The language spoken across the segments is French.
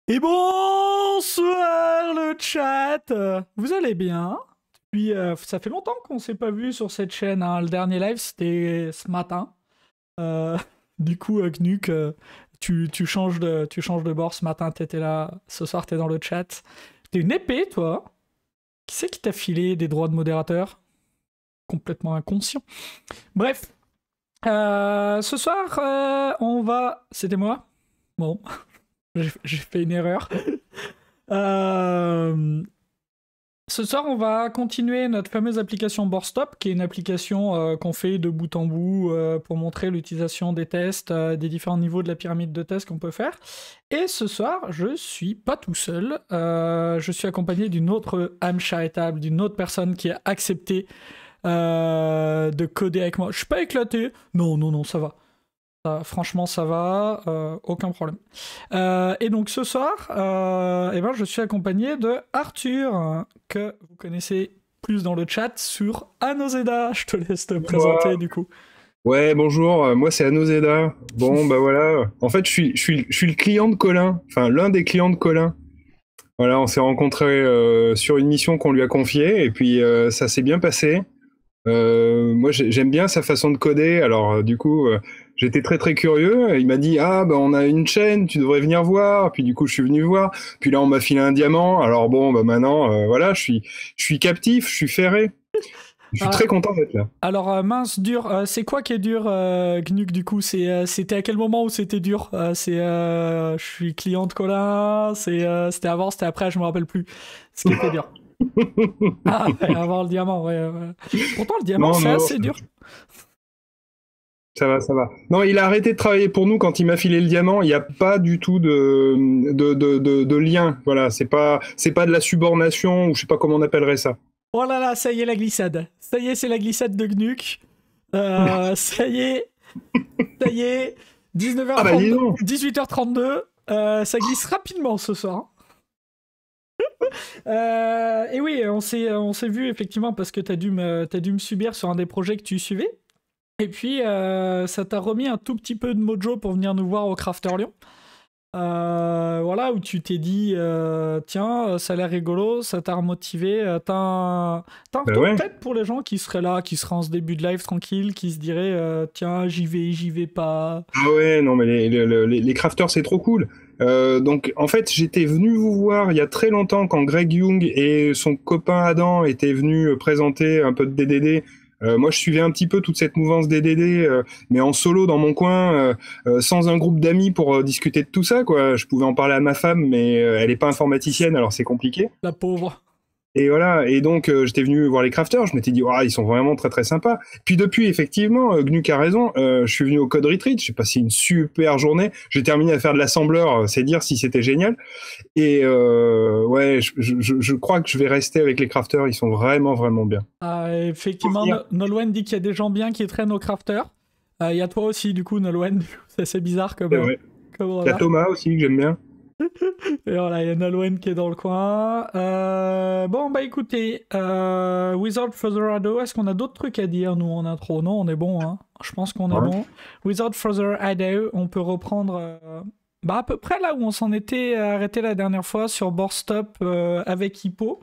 Et bonsoir le chat. Vous allez bien? Puis ça fait longtemps qu'on s'est pas vu sur cette chaîne, hein. Le dernier live c'était ce matin. Euh, du coup, Gnuk, tu changes de bord. Ce matin t'étais là, ce soir t'es dans le chat. T'es une épée, toi. Qui c'est qui t'a filé des droits de modérateur? Complètement inconscient. Bref, ce soir on va... C'était moi? Bon, j'ai fait une erreur. Euh, Ce soir, on va continuer notre fameuse application Boardstop, qui est une application qu'on fait de bout en bout pour montrer l'utilisation des tests, des différents niveaux de la pyramide de tests qu'on peut faire. Et ce soir, je suis pas tout seul. Je suis accompagné d'une autre âme charitable, d'une autre personne qui a accepté de coder avec moi. Je suis pas éclaté. Non, non, non, ça va. Franchement, ça va, aucun problème. Et donc ce soir, eh ben, je suis accompagné de Arthur, que vous connaissez plus dans le chat sur Anoseda. Je te laisse te présenter du coup. Ouais, bonjour, moi c'est Anoseda. Bon, bah voilà. En fait, je suis le client de Colin, enfin l'un des clients de Colin. Voilà, on s'est rencontrés sur une mission qu'on lui a confiée, et puis ça s'est bien passé. Moi, j'aime bien sa façon de coder, alors du coup, j'étais très très curieux. Il m'a dit, ah, bah on a une chaîne, tu devrais venir voir. Puis du coup, je suis venu voir. Puis là, on m'a filé un diamant. Alors bon, bah maintenant, voilà, je suis captif, je suis ferré. Je suis Ah, très content d'être là. alors mince, dur, c'est quoi qui est dur, Gnuk, du coup? C'était à quel moment où c'était dur? Je suis client de Colin, c'était avant, c'était après, je me rappelle plus. Ce qui était dur. Ah, ouais, avoir le diamant, ouais, ouais. Pourtant, le diamant, Non, c'est non, assez dur. ça va, ça va. Non, il a arrêté de travailler pour nous quand il m'a filé le diamant. Il n'y a pas du tout de lien. Voilà, c'est pas de la subornation ou je sais pas comment on appellerait ça. Oh là là, ça y est la glissade. Ça y est, c'est la glissade de Gnuk. Ça y est, ça y est. Ah bah dis 19h32, donc. 18h32. Ça glisse rapidement ce soir. Et oui, on s'est vu effectivement parce que t'as dû me subir sur un des projets que tu suivais. Et puis, ça t'a remis un tout petit peu de mojo pour venir nous voir au Crafter Lyon. Voilà, où tu t'es dit, tiens, ça a l'air rigolo, ça t'a remotivé. T'as un Bah retour ouais. peut-être pour les gens qui seraient là, qui seraient en ce début de live tranquille, qui se diraient, tiens, j'y vais pas. Ah ouais, non mais les crafters c'est trop cool. Donc en fait j'étais venu vous voir il y a très longtemps quand Greg Young et son copain Adam étaient venus présenter un peu de DDD. Moi je suivais un petit peu toute cette mouvance DDD, mais en solo dans mon coin, sans un groupe d'amis pour discuter de tout ça quoi. Je pouvais en parler à ma femme, mais elle est pas informaticienne alors c'est compliqué. La pauvre. Et voilà, et donc j'étais venu voir les crafters, je m'étais dit, oh, ils sont vraiment très très sympas. Puis depuis, effectivement, Gnuk a raison, je suis venu au Code Retreat, j'ai passé une super journée, j'ai terminé à faire de l'assembleur, c'est dire si c'était génial. Et ouais, je crois que je vais rester avec les crafters, ils sont vraiment vraiment bien. Effectivement, Nolwenn dit qu'il y a des gens bien qui traînent au Crafter. Il y a toi aussi, du coup, Nolwenn. C'est assez bizarre comme, C'est vrai. comme Il y a remarque. Thomas aussi que j'aime bien. Et voilà, il y a Nolwenn qui est dans le coin. Bon, bah écoutez, without further ado, est-ce qu'on a d'autres trucs à dire, nous, en intro? Non, on est bon, hein. Je pense qu'on est Ouais. bon. Without further ado, on peut reprendre bah, à peu près là où on s'en était arrêté la dernière fois sur Boardstop avec Hippo.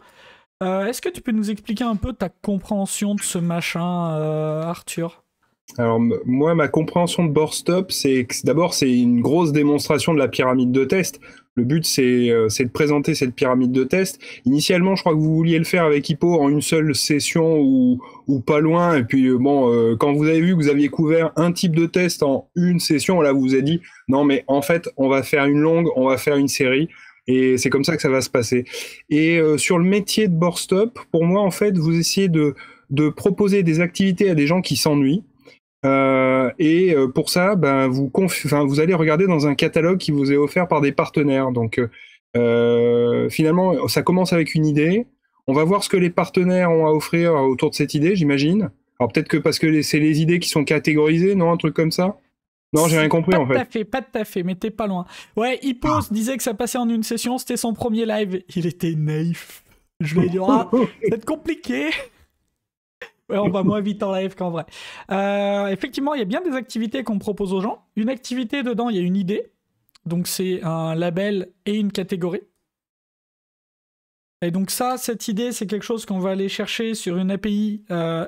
Est-ce que tu peux nous expliquer un peu ta compréhension de ce machin, Arthur? Alors moi, ma compréhension de Boardstop, c'est que d'abord c'est une grosse démonstration de la pyramide de test. Le but c'est de présenter cette pyramide de test. Initialement, je crois que vous vouliez le faire avec Hippo en une seule session ou pas loin. Et puis bon, quand vous avez vu que vous aviez couvert un type de test en une session, là vous vous êtes dit non mais en fait on va faire une longue, on va faire une série. Et c'est comme ça que ça va se passer. Et sur le métier de Boardstop, pour moi en fait, vous essayez de proposer des activités à des gens qui s'ennuient. Pour ça, ben, vous allez regarder dans un catalogue qui vous est offert par des partenaires. Donc, finalement, ça commence avec une idée. On va voir ce que les partenaires ont à offrir autour de cette idée, j'imagine. Alors peut-être que parce que c'est les idées qui sont catégorisées, non, un truc comme ça. Non, j'ai rien compris Pas en tout à fait. fait, pas tout à fait, mais t'es pas loin. Ouais, Hippo se disait que ça passait en une session, c'était son premier live. Il était naïf. Je lui ai dit, ah, ça va être compliqué. Ouais, on va moins vite en live qu'en vrai. Effectivement, il y a bien des activités qu'on propose aux gens. Une activité dedans, il y a une idée. Donc c'est un label et une catégorie. Et donc ça, cette idée, c'est quelque chose qu'on va aller chercher sur une API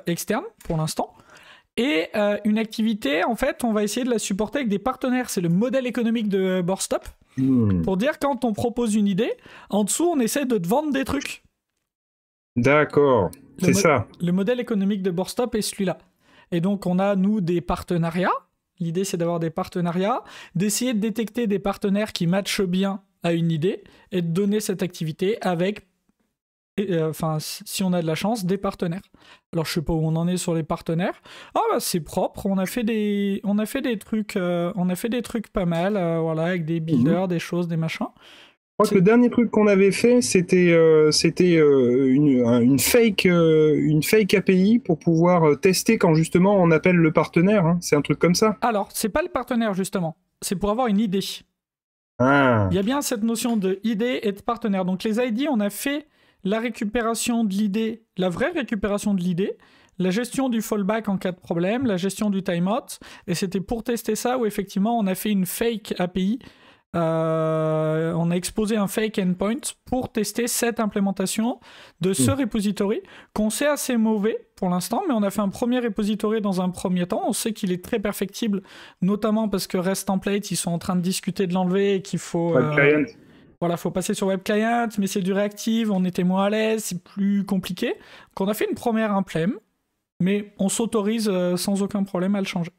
externe pour l'instant. Et une activité, en fait, on va essayer de la supporter avec des partenaires. C'est le modèle économique de Boardstop. Pour dire, quand on propose une idée, en dessous, on essaie de te vendre des trucs. D'accord, c'est ça. Le modèle économique de Boardstop est celui-là. Et donc, on a, nous, des partenariats. L'idée, c'est d'avoir des partenariats, d'essayer de détecter des partenaires qui matchent bien à une idée et de donner cette activité avec, si on a de la chance, des partenaires. Alors, je sais pas où on en est sur les partenaires. Ah, bah, c'est propre. On a fait des trucs pas mal, voilà, avec des builders, des choses, des machins. Je crois que le dernier truc qu'on avait fait, c'était une fake API pour pouvoir tester quand justement on appelle le partenaire. Hein. C'est un truc comme ça. Alors, c'est pas le partenaire justement. C'est pour avoir une idée. Ah. Il y a bien cette notion de idée et de partenaire. Donc les ID, on a fait la récupération de l'idée, la vraie récupération de l'idée, la gestion du fallback en cas de problème, la gestion du timeout. Et c'était pour tester ça où effectivement on a fait une fake API. On a exposé un fake endpoint pour tester cette implémentation de ce repository qu'on sait assez mauvais pour l'instant, mais on a fait un premier repository dans un premier temps. On sait qu'il est très perfectible, notamment parce que REST Template, ils sont en train de discuter de l'enlever et qu'il faut... Voilà, faut passer sur Web Client, mais c'est du réactive, on était moins à l'aise, c'est plus compliqué. Donc on a fait une première implème, mais on s'autorise sans aucun problème à le changer.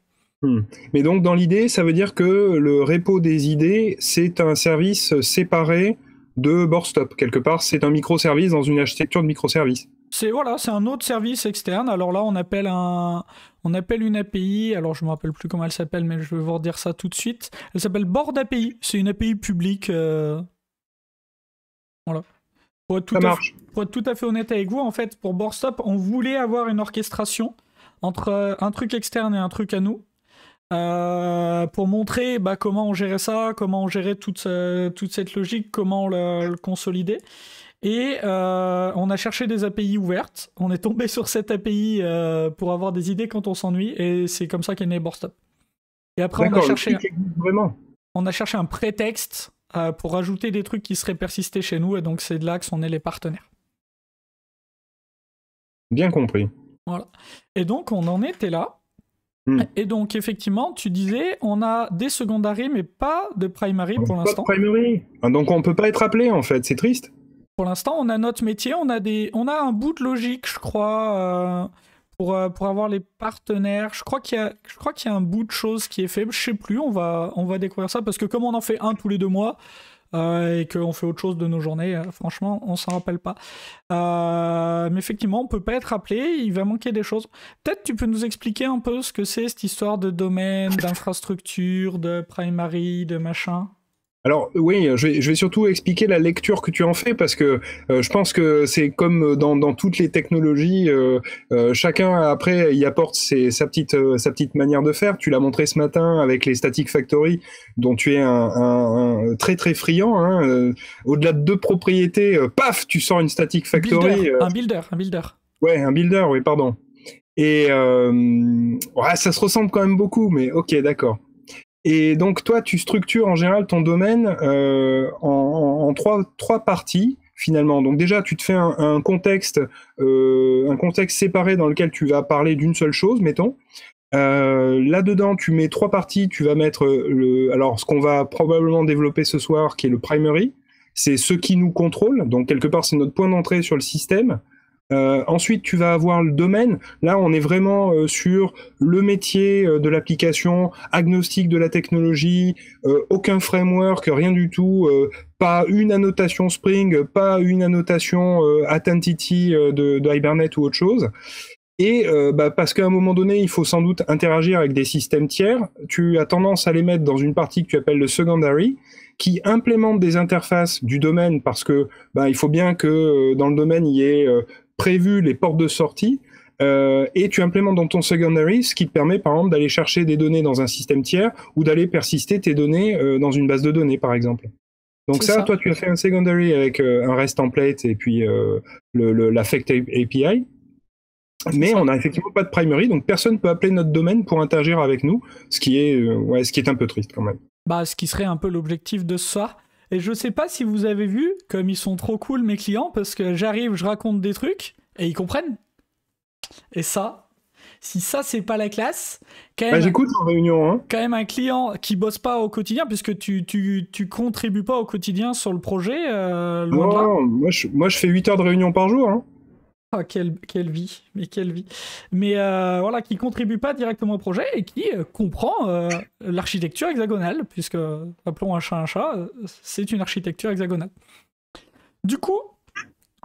Mais donc dans l'idée, ça veut dire que le repo des idées, c'est un service séparé de Boardstop. Quelque part, c'est un microservice dans une architecture de microservice. C'est un autre service externe. Alors là, on appelle une API. Alors je me rappelle plus comment elle s'appelle, mais je vais vous redire ça tout de suite. Elle s'appelle Board API. C'est une API publique. Voilà. Pour être tout à fait honnête avec vous, en fait, pour Boardstop, on voulait avoir une orchestration entre un truc externe et un truc à nous. Pour montrer comment on gérait ça, comment on gérait toute cette logique, comment le consolider. Et on a cherché des API ouvertes. On est tombé sur cette API pour avoir des idées quand on s'ennuie, et c'est comme ça qu'est né Boardstop. Et après, on a cherché un prétexte pour rajouter des trucs qui seraient persistés chez nous, et donc c'est de là que sont nés les partenaires. Bien compris. Voilà. Et donc, on en était là. Et donc, effectivement, tu disais, on a des secondary, mais pas de primary pour l'instant. Pas de primary. Donc, on peut pas être appelé, en fait. C'est triste. Pour l'instant, on a notre métier, on a un bout de logique, je crois, pour avoir les partenaires. Je crois qu'il y a un bout de choses qui est fait. Je sais plus, on va découvrir ça, parce que comme on en fait un tous les 2 mois, et qu'on fait autre chose de nos journées, franchement, on s'en rappelle pas. Mais effectivement, on peut pas être appelé, il va manquer des choses. Peut-être tu peux nous expliquer un peu ce que c'est cette histoire de domaine, d'infrastructure, de primary, de machin? Alors oui, je vais surtout expliquer la lecture que tu en fais, parce que je pense que c'est comme dans toutes les technologies, chacun après y apporte sa petite manière de faire. Tu l'as montré ce matin avec les Static Factory, dont tu es un très très friand. Hein, au-delà de 2 propriétés, paf, tu sors une Static Factory. Un builder. Ouais, un builder, oui, pardon. Et ouais, ça se ressemble quand même beaucoup, mais ok, d'accord. Et donc, toi, tu structures en général ton domaine en trois parties, finalement. Donc déjà, tu te fais un contexte séparé dans lequel tu vas parler d'une seule chose, mettons. Là-dedans, tu mets 3 parties. Tu vas mettre ce qu'on va probablement développer ce soir, qui est le primary. C'est ce qui nous contrôle. Donc, quelque part, c'est notre point d'entrée sur le système. Ensuite, tu vas avoir le domaine. Là, on est vraiment sur le métier de l'application, agnostique de la technologie, aucun framework, rien du tout, pas une annotation Spring, pas une annotation Attentity de Hibernate ou autre chose. Et parce qu'à un moment donné, il faut sans doute interagir avec des systèmes tiers, tu as tendance à les mettre dans une partie que tu appelles le secondary, qui implémente des interfaces du domaine, parce que il faut bien que dans le domaine, il y ait prévu les portes de sortie, et tu implémentes dans ton secondary ce qui te permet par exemple d'aller chercher des données dans un système tiers ou d'aller persister tes données dans une base de données par exemple. Donc ça, toi tu as fait un secondary avec un REST template et puis l'affect API, mais on n'a effectivement pas de primary, donc personne ne peut appeler notre domaine pour interagir avec nous, ce qui est un peu triste quand même. Bah, ce qui serait un peu l'objectif de ce soir. Et je sais pas si vous avez vu, comme ils sont trop cool mes clients, parce que j'arrive, je raconte des trucs, et ils comprennent. Et ça, si ça c'est pas la classe, quand même, j'écoute en réunion, hein. quand même un client qui bosse pas au quotidien, puisque tu contribues pas au quotidien sur le projet, loin de là. Non, moi je fais 8 heures de réunion par jour, hein. Ah, quelle vie, mais quelle vie. Mais voilà, qui contribue pas directement au projet et qui comprend l'architecture hexagonale, puisque, appelons un chat, c'est une architecture hexagonale. Du coup,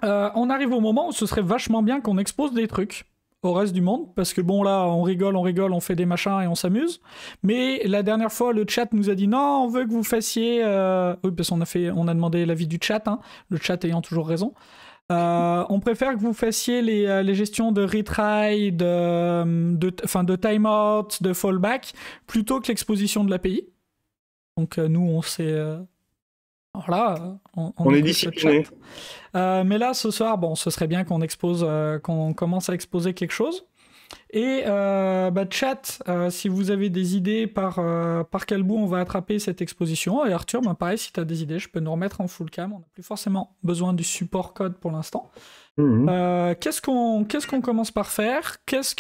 on arrive au moment où ce serait vachement bien qu'on expose des trucs au reste du monde, parce que bon là, on rigole, on fait des machins et on s'amuse. Mais la dernière fois, le chat nous a dit non, on veut que vous fassiez... Oui, parce qu'on on a demandé l'avis du chat, hein, le chat ayant toujours raison. On préfère que vous fassiez les gestions de retry, de timeout, de fallback, plutôt que l'exposition de l'API. Donc nous, on s'est... voilà, on est écoute discipliné. le chat. Mais là, ce soir, bon, ce serait bien qu'on expose, qu'on commence à exposer quelque chose. Et chat, si vous avez des idées par quel bout on va attraper cette exposition. Et Arthur, pareil, si tu as des idées, je peux nous remettre en full cam. On n'a plus forcément besoin du support code pour l'instant. Qu'est-ce qu'on commence par faire? Qu'est-ce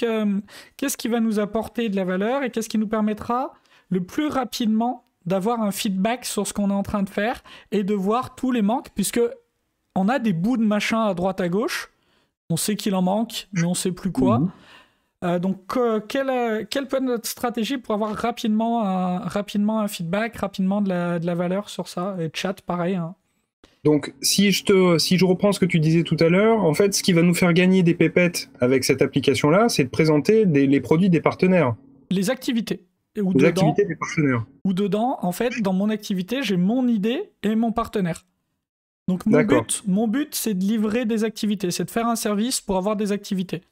qui va nous apporter de la valeur et qu'est-ce qui nous permettra le plus rapidement d'avoir un feedback sur ce qu'on est en train de faire et de voir tous les manques, puisque on a des bouts de machin à droite à gauche. On sait qu'il en manque, mais on sait plus quoi. Donc, quelle peut être notre stratégie pour avoir rapidement un feedback, rapidement de la valeur sur ça? Et chat, pareil. Hein. Donc, si je reprends ce que tu disais tout à l'heure, en fait, ce qui va nous faire gagner des pépettes avec cette application-là, c'est de présenter les produits des partenaires. Les activités. Activités des partenaires. Ou dedans, en fait, dans mon activité, j'ai mon idée et mon partenaire. Donc, mon but, c'est de livrer des activités, c'est de faire un service pour avoir des activités.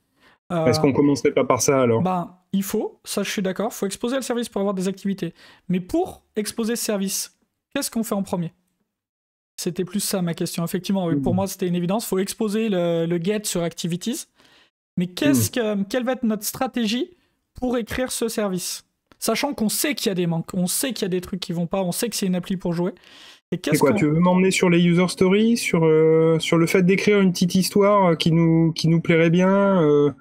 Est-ce qu'on commencerait pas par ça alors? Il faut, ça je suis d'accord, il faut exposer le service pour avoir des activités. Mais pour exposer ce service, qu'est-ce qu'on fait en premier? C'était plus ça ma question. Effectivement, oui, pour moi c'était une évidence, il faut exposer le get sur Activities. Mais quelle va être notre stratégie pour écrire ce service? Sachant qu'on sait qu'il y a des manques, on sait qu'il y a des trucs qui vont pas, on sait que c'est une appli pour jouer. Et c'est quoi, tu veux m'emmener sur les user stories, sur le fait d'écrire une petite histoire qui nous plairait bien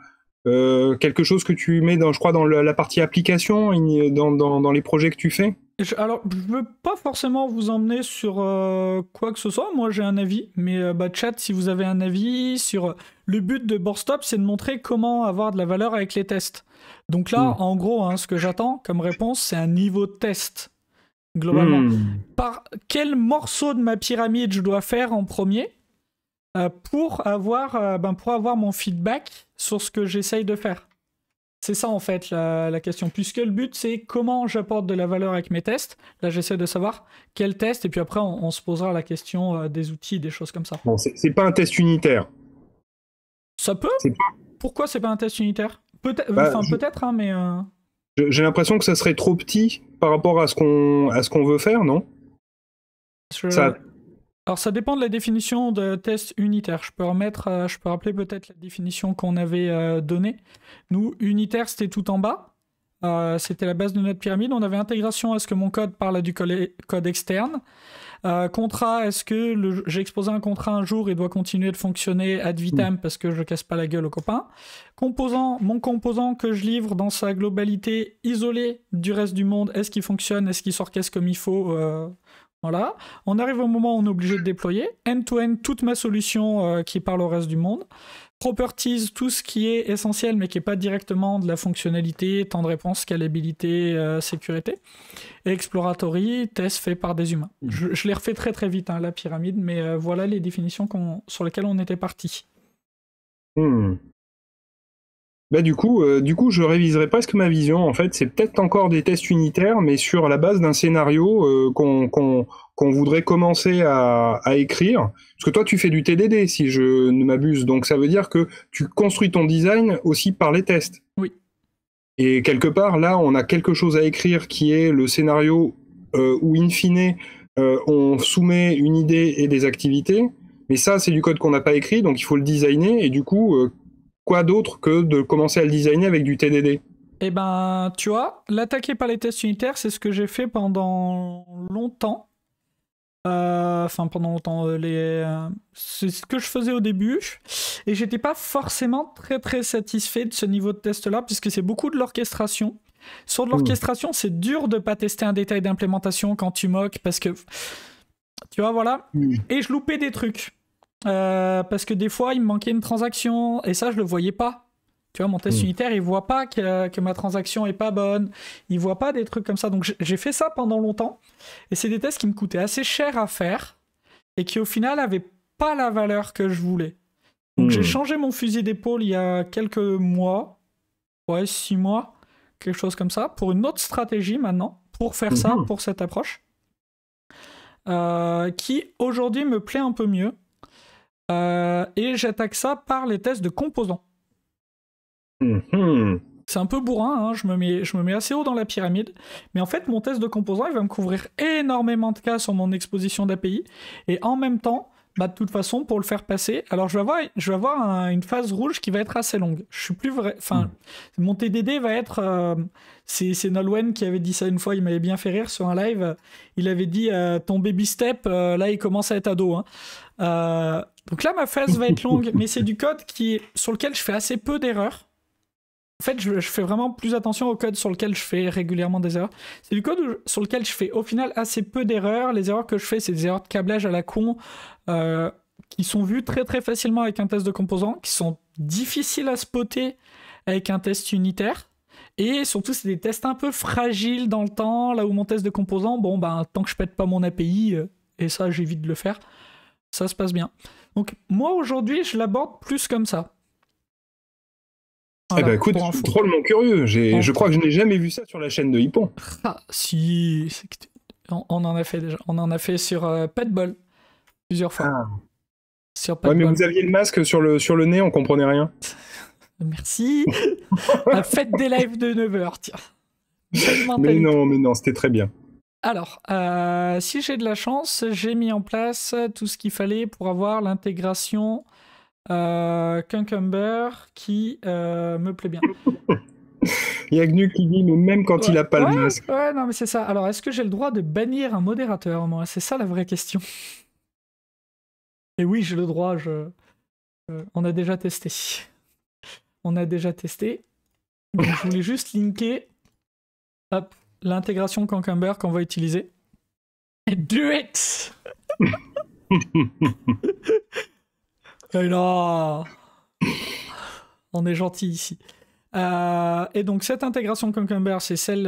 quelque chose que tu mets je crois dans la partie application, dans les projets que tu fais? Alors, je veux pas forcément vous emmener sur quoi que ce soit. Moi, j'ai un avis, mais chat, si vous avez un avis sur le but de BoardStop, c'est de montrer comment avoir de la valeur avec les tests. Donc là, en gros, hein, ce que j'attends comme réponse, c'est un niveau de test globalement. Par quel morceau de ma pyramide je dois faire en premier pour avoir mon feedback sur ce que j'essaye de faire. C'est ça en fait la question, puisque le but c'est comment j'apporte de la valeur avec mes tests. Là j'essaie de savoir quel test, et puis après on se posera la question des outils, des choses comme ça. Bon, c'est pas un test unitaire. Ça peut. Pourquoi c'est pas un test unitaire? Peut-être, peut-être, hein, mais... J'ai l'impression que ça serait trop petit par rapport à ce qu'on veut faire, non? Alors ça dépend de la définition de test unitaire. Je peux rappeler peut-être la définition qu'on avait donnée. Nous, unitaire, c'était tout en bas. C'était la base de notre pyramide. On avait intégration, est-ce que mon code parle à du code externe? Contrat, est-ce que j'ai exposé un contrat un jour et doit continuer de fonctionner ad vitam parce que je casse pas la gueule aux copains? Mon composant que je livre dans sa globalité isolée du reste du monde, est-ce qu'il fonctionne? Est-ce qu'il s'orchestre comme il faut? Voilà. On arrive au moment où on est obligé de déployer. End-to-end, toute ma solution qui parle au reste du monde. Properties, tout ce qui est essentiel mais qui n'est pas directement de la fonctionnalité, temps de réponse, scalabilité, sécurité. Et exploratory, test fait par des humains. Je les refais très très vite, hein, la pyramide, mais voilà les définitions sur lesquelles on était parti. Bah, du coup, je réviserai presque ma vision. En fait, c'est peut-être encore des tests unitaires, mais sur la base d'un scénario qu'on voudrait commencer à écrire. Parce que toi, tu fais du TDD, si je ne m'abuse. Donc, ça veut dire que tu construis ton design aussi par les tests. Oui. Et quelque part, là, on a quelque chose à écrire qui est le scénario où, in fine, on soumet une idée et des activités. Mais ça, c'est du code qu'on n'a pas écrit, donc il faut le designer. Et du coup... quoi d'autre que de commencer à le designer avec du TDD? Et ben, tu vois, l'attaquer par les tests unitaires, c'est ce que j'ai fait pendant longtemps. Enfin, pendant longtemps, c'est ce que je faisais au début. Et j'étais pas forcément très très satisfait de ce niveau de test-là, puisque c'est beaucoup de l'orchestration. Sur de l'orchestration, c'est dur de pas tester un détail d'implémentation quand tu moques, parce que, tu vois, voilà. Et je loupais des trucs. Parce que des fois, il me manquait une transaction, et ça, je le voyais pas. Tu vois, mon test unitaire, il voit pas que ma transaction est pas bonne. Il voit pas des trucs comme ça. Donc, j'ai fait ça pendant longtemps. Et c'est des tests qui me coûtaient assez cher à faire et qui, au final, avaient pas la valeur que je voulais. Donc, j'ai changé mon fusil d'épaule il y a quelques mois. Ouais, 6 mois. Quelque chose comme ça. Pour une autre stratégie maintenant. Pour faire ça, pour cette approche. Qui, aujourd'hui, me plaît un peu mieux. Et j'attaque ça par les tests de composants. C'est un peu bourrin, hein, je me mets assez haut dans la pyramide, mais en fait mon test de composants il va me couvrir énormément de cas sur mon exposition d'API, et en même temps, bah, de toute façon pour le faire passer, alors je vais avoir une phase rouge qui va être assez longue. Je suis plus vrai, enfin mon TDD va être, c'est Nolwenn qui avait dit ça une fois, il m'avait bien fait rire sur un live, il avait dit ton baby step, là il commence à être ado, hein. Donc là ma phase va être longue, mais c'est du code sur lequel je fais assez peu d'erreurs. En fait, je fais vraiment plus attention au code sur lequel je fais régulièrement des erreurs. C'est du code sur lequel je fais au final assez peu d'erreurs. Les erreurs que je fais, c'est des erreurs de câblage à la con qui sont vues très très facilement avec un test de composants, qui sont difficiles à spotter avec un test unitaire. Et surtout, c'est des tests un peu fragiles dans le temps, là où mon test de composants, bon, ben, tant que je pète pas mon API, et ça, j'évite de le faire, ça se passe bien. Donc, moi, aujourd'hui, je l'aborde plus comme ça. Voilà, écoute, je suis drôlement curieux. Je crois que je n'ai jamais vu ça sur la chaîne de Hippon. Ah, si, on en a fait déjà. On en a fait sur Petball plusieurs fois. Ah. Sur ouais, mais vous aviez le masque sur le nez, on comprenait rien. Merci. Faites des lives de 9h, tiens. Mais non, c'était très bien. Alors, si j'ai de la chance, j'ai mis en place tout ce qu'il fallait pour avoir l'intégration Cucumber qui me plaît bien. Il y a Gnu qui dit, mais même quand il a pas le masque. Ouais, non, mais c'est ça. Alors, est-ce que j'ai le droit de bannir un modérateur, moi? C'est ça la vraie question. Et oui, j'ai le droit, on a déjà testé. On a déjà testé. Donc, je voulais juste linker l'intégration Cucumber qu'on va utiliser. Do it! Et là, on est gentil ici. Et donc cette intégration Cucumber, c'est celle,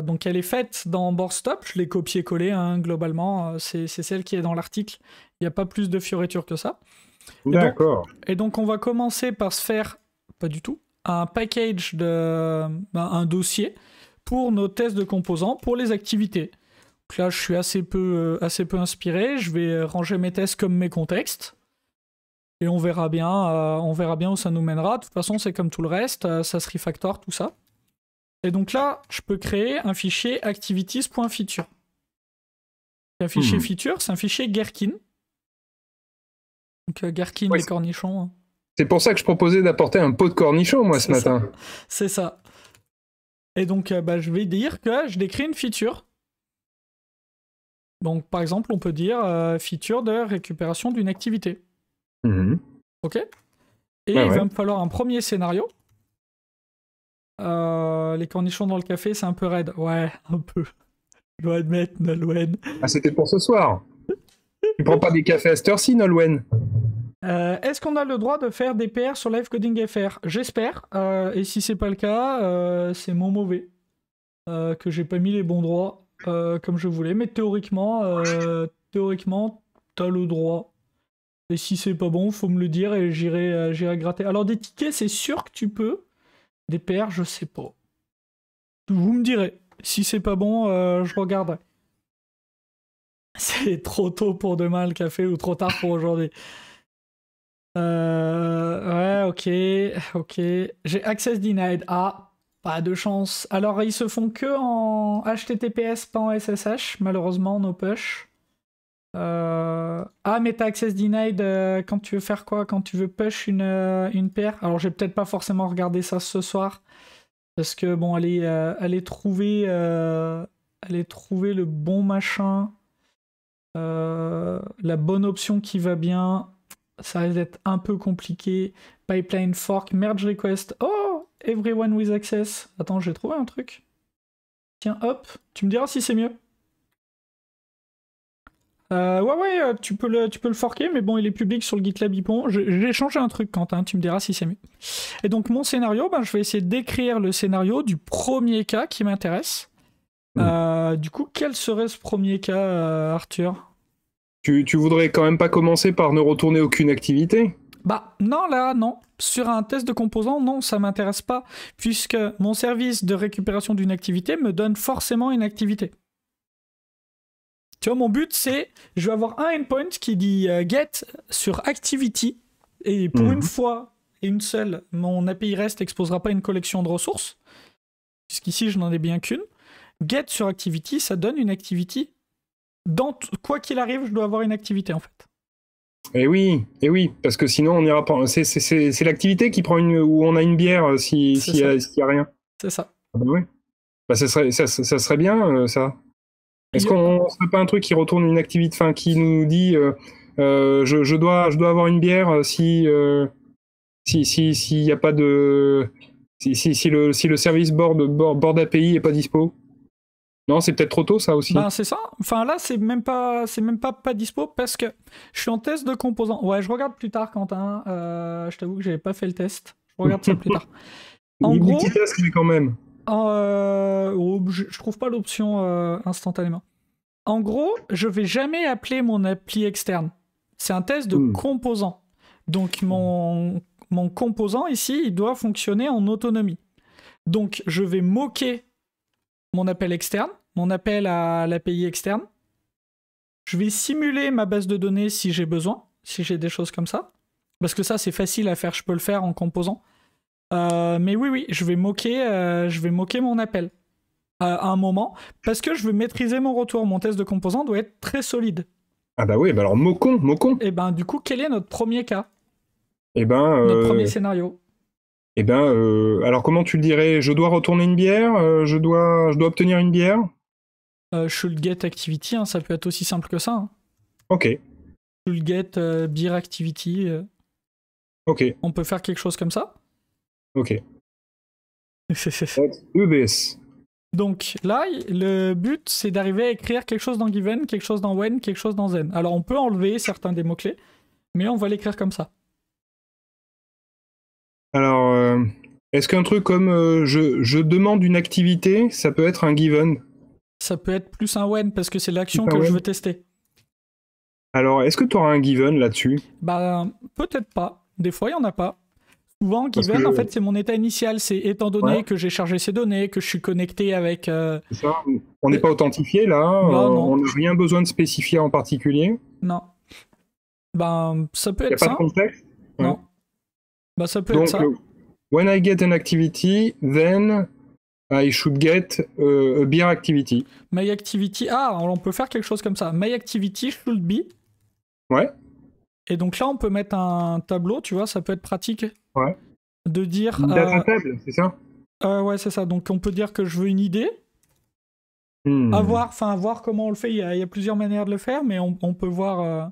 donc elle est faite dans BoardStop. Je l'ai copié-collé hein, globalement. C'est celle qui est dans l'article. Il n'y a pas plus de fioritures que ça. D'accord. Et donc on va commencer par se faire, pas du tout, un package un dossier pour nos tests de composants pour les activités. Donc là, je suis assez peu inspiré. Je vais ranger mes tests comme mes contextes. Et on verra bien où ça nous mènera. De toute façon, c'est comme tout le reste, ça se refactor, tout ça. Et donc là, je peux créer un fichier activities.feature. Un fichier feature, c'est un fichier Gherkin. Donc Gherkin, les cornichons. Hein. C'est pour ça que je proposais d'apporter un pot de cornichons, moi, ce matin. C'est ça. Et donc, je vais dire que je décris une feature. Donc, par exemple, on peut dire feature de récupération d'une activité. Ok. Et il va me falloir un premier scénario. Les cornichons dans le café, c'est un peu raide. Ouais, un peu. Je dois admettre, Nolwenn. Ah, c'était pour ce soir. Tu prends pas des cafés à cette heure-ci, Nolwenn? Est-ce qu'on a le droit de faire des PR sur Live Coding FR? J'espère. Et si c'est pas le cas, c'est mon mauvais. Que j'ai pas mis les bons droits comme je voulais. Mais théoriquement, t'as le droit. Et si c'est pas bon, faut me le dire et j'irai gratter. Alors des tickets, c'est sûr que tu peux. Des PR, je sais pas. Vous me direz. Si c'est pas bon, je regarderai. C'est trop tôt pour demain le café ou trop tard pour aujourd'hui. Ouais, ok. J'ai access denied. Ah, pas de chance. Alors ils se font que en HTTPS, pas en SSH, malheureusement, no push. Ah, mais t'as access denied quand tu veux faire quoi? Quand tu veux push une paire? Alors, j'ai peut-être pas forcément regardé ça ce soir. Parce que bon, aller trouver le bon machin, la bonne option qui va bien, ça risque d'être un peu compliqué. Pipeline fork, merge request. Oh, everyone with access. Attends, j'ai trouvé un truc. Tiens, hop, tu me diras si c'est mieux. Ouais, tu peux le forker, mais bon, il est public sur le GitLab Ipon. J'ai changé un truc, Quentin, tu me diras si c'est mieux. Et donc, mon scénario, je vais essayer d'écrire le scénario du premier cas qui m'intéresse. Du coup, quel serait ce premier cas, Arthur? Tu voudrais quand même pas commencer par ne retourner aucune activité? Non, là, non. Sur un test de composants, non, ça m'intéresse pas, puisque mon service de récupération d'une activité me donne forcément une activité. Tu vois, mon but, c'est, je vais avoir un endpoint qui dit get sur activity, et pour une fois et une seule, mon API REST n'exposera pas une collection de ressources, puisqu'ici, je n'en ai bien qu'une. Get sur activity, ça donne une activity. Quoi qu'il arrive, je dois avoir une activité, en fait. Eh oui, parce que sinon, on ira pas. C'est l'activité qui prend où on a une bière s'il y a rien. C'est ça. Ah bah ouais. Ça serait bien, ça. Est-ce qu'on ne ferait pas un truc qui retourne une activité, enfin, qui nous dit je dois avoir une bière s'il y a pas de si le service board API est pas dispo? Non, c'est peut-être trop tôt, ça aussi. C'est ça. Enfin là, c'est même pas dispo parce que je suis en test de composants. Ouais, je regarde plus tard, Quentin. Je t'avoue que j'avais pas fait le test. Je regarde ça plus tard. En gros, multitask, mais quand même. Je trouve pas l'option instantanément. En gros, je vais jamais appeler mon appli externe. C'est un test de composants. Donc mon composant ici, il doit fonctionner en autonomie. Donc je vais moquer mon appel externe, mon appel à l'API externe. Je vais simuler ma base de données si j'ai besoin, si j'ai des choses comme ça. Parce que ça, c'est facile à faire, je peux le faire en composant. Mais oui, je vais moquer mon appel à un moment, parce que je veux maîtriser mon retour. Mon test de composant doit être très solide. Ah bah oui, alors moquons. Et du coup, quel est notre premier cas? Notre premier scénario. Alors comment tu le dirais? Je dois retourner une bière? Je dois obtenir une bière? Should get activity, ça peut être aussi simple que ça. Ok. Should get beer activity. Ok. On peut faire quelque chose comme ça. Ok. Let's do this. Donc là, le but, c'est d'arriver à écrire quelque chose dans given, quelque chose dans when, quelque chose dans zen. Alors on peut enlever certains des mots-clés, mais on va l'écrire comme ça. Alors, est-ce qu'un truc comme je demande une activité, ça peut être un given? Ça peut être plus un when, parce que c'est l'action que je veux tester. Alors, est-ce que tu auras un given là-dessus? Peut-être pas. Des fois, il n'y en a pas. Souvent, given, en fait, c'est mon état initial. C'est étant donné que j'ai chargé ces données, que je suis connecté avec... C'est ça. On n'est pas authentifié, là. On n'a rien besoin de spécifier en particulier. Non. Ça peut être ça. Il n'y a pas de contexte? Non. Ça peut être ça. When I get an activity, then I should get a beer activity. My activity... alors on peut faire quelque chose comme ça. My activity should be... Ouais. Et donc là, on peut mettre un tableau, tu vois, ça peut être pratique. Ouais. De dire... Une data table, c'est ça? Ouais, c'est ça. Donc on peut dire que je veux une idée. À voir comment on le fait. Il y a plusieurs manières de le faire, mais on peut voir...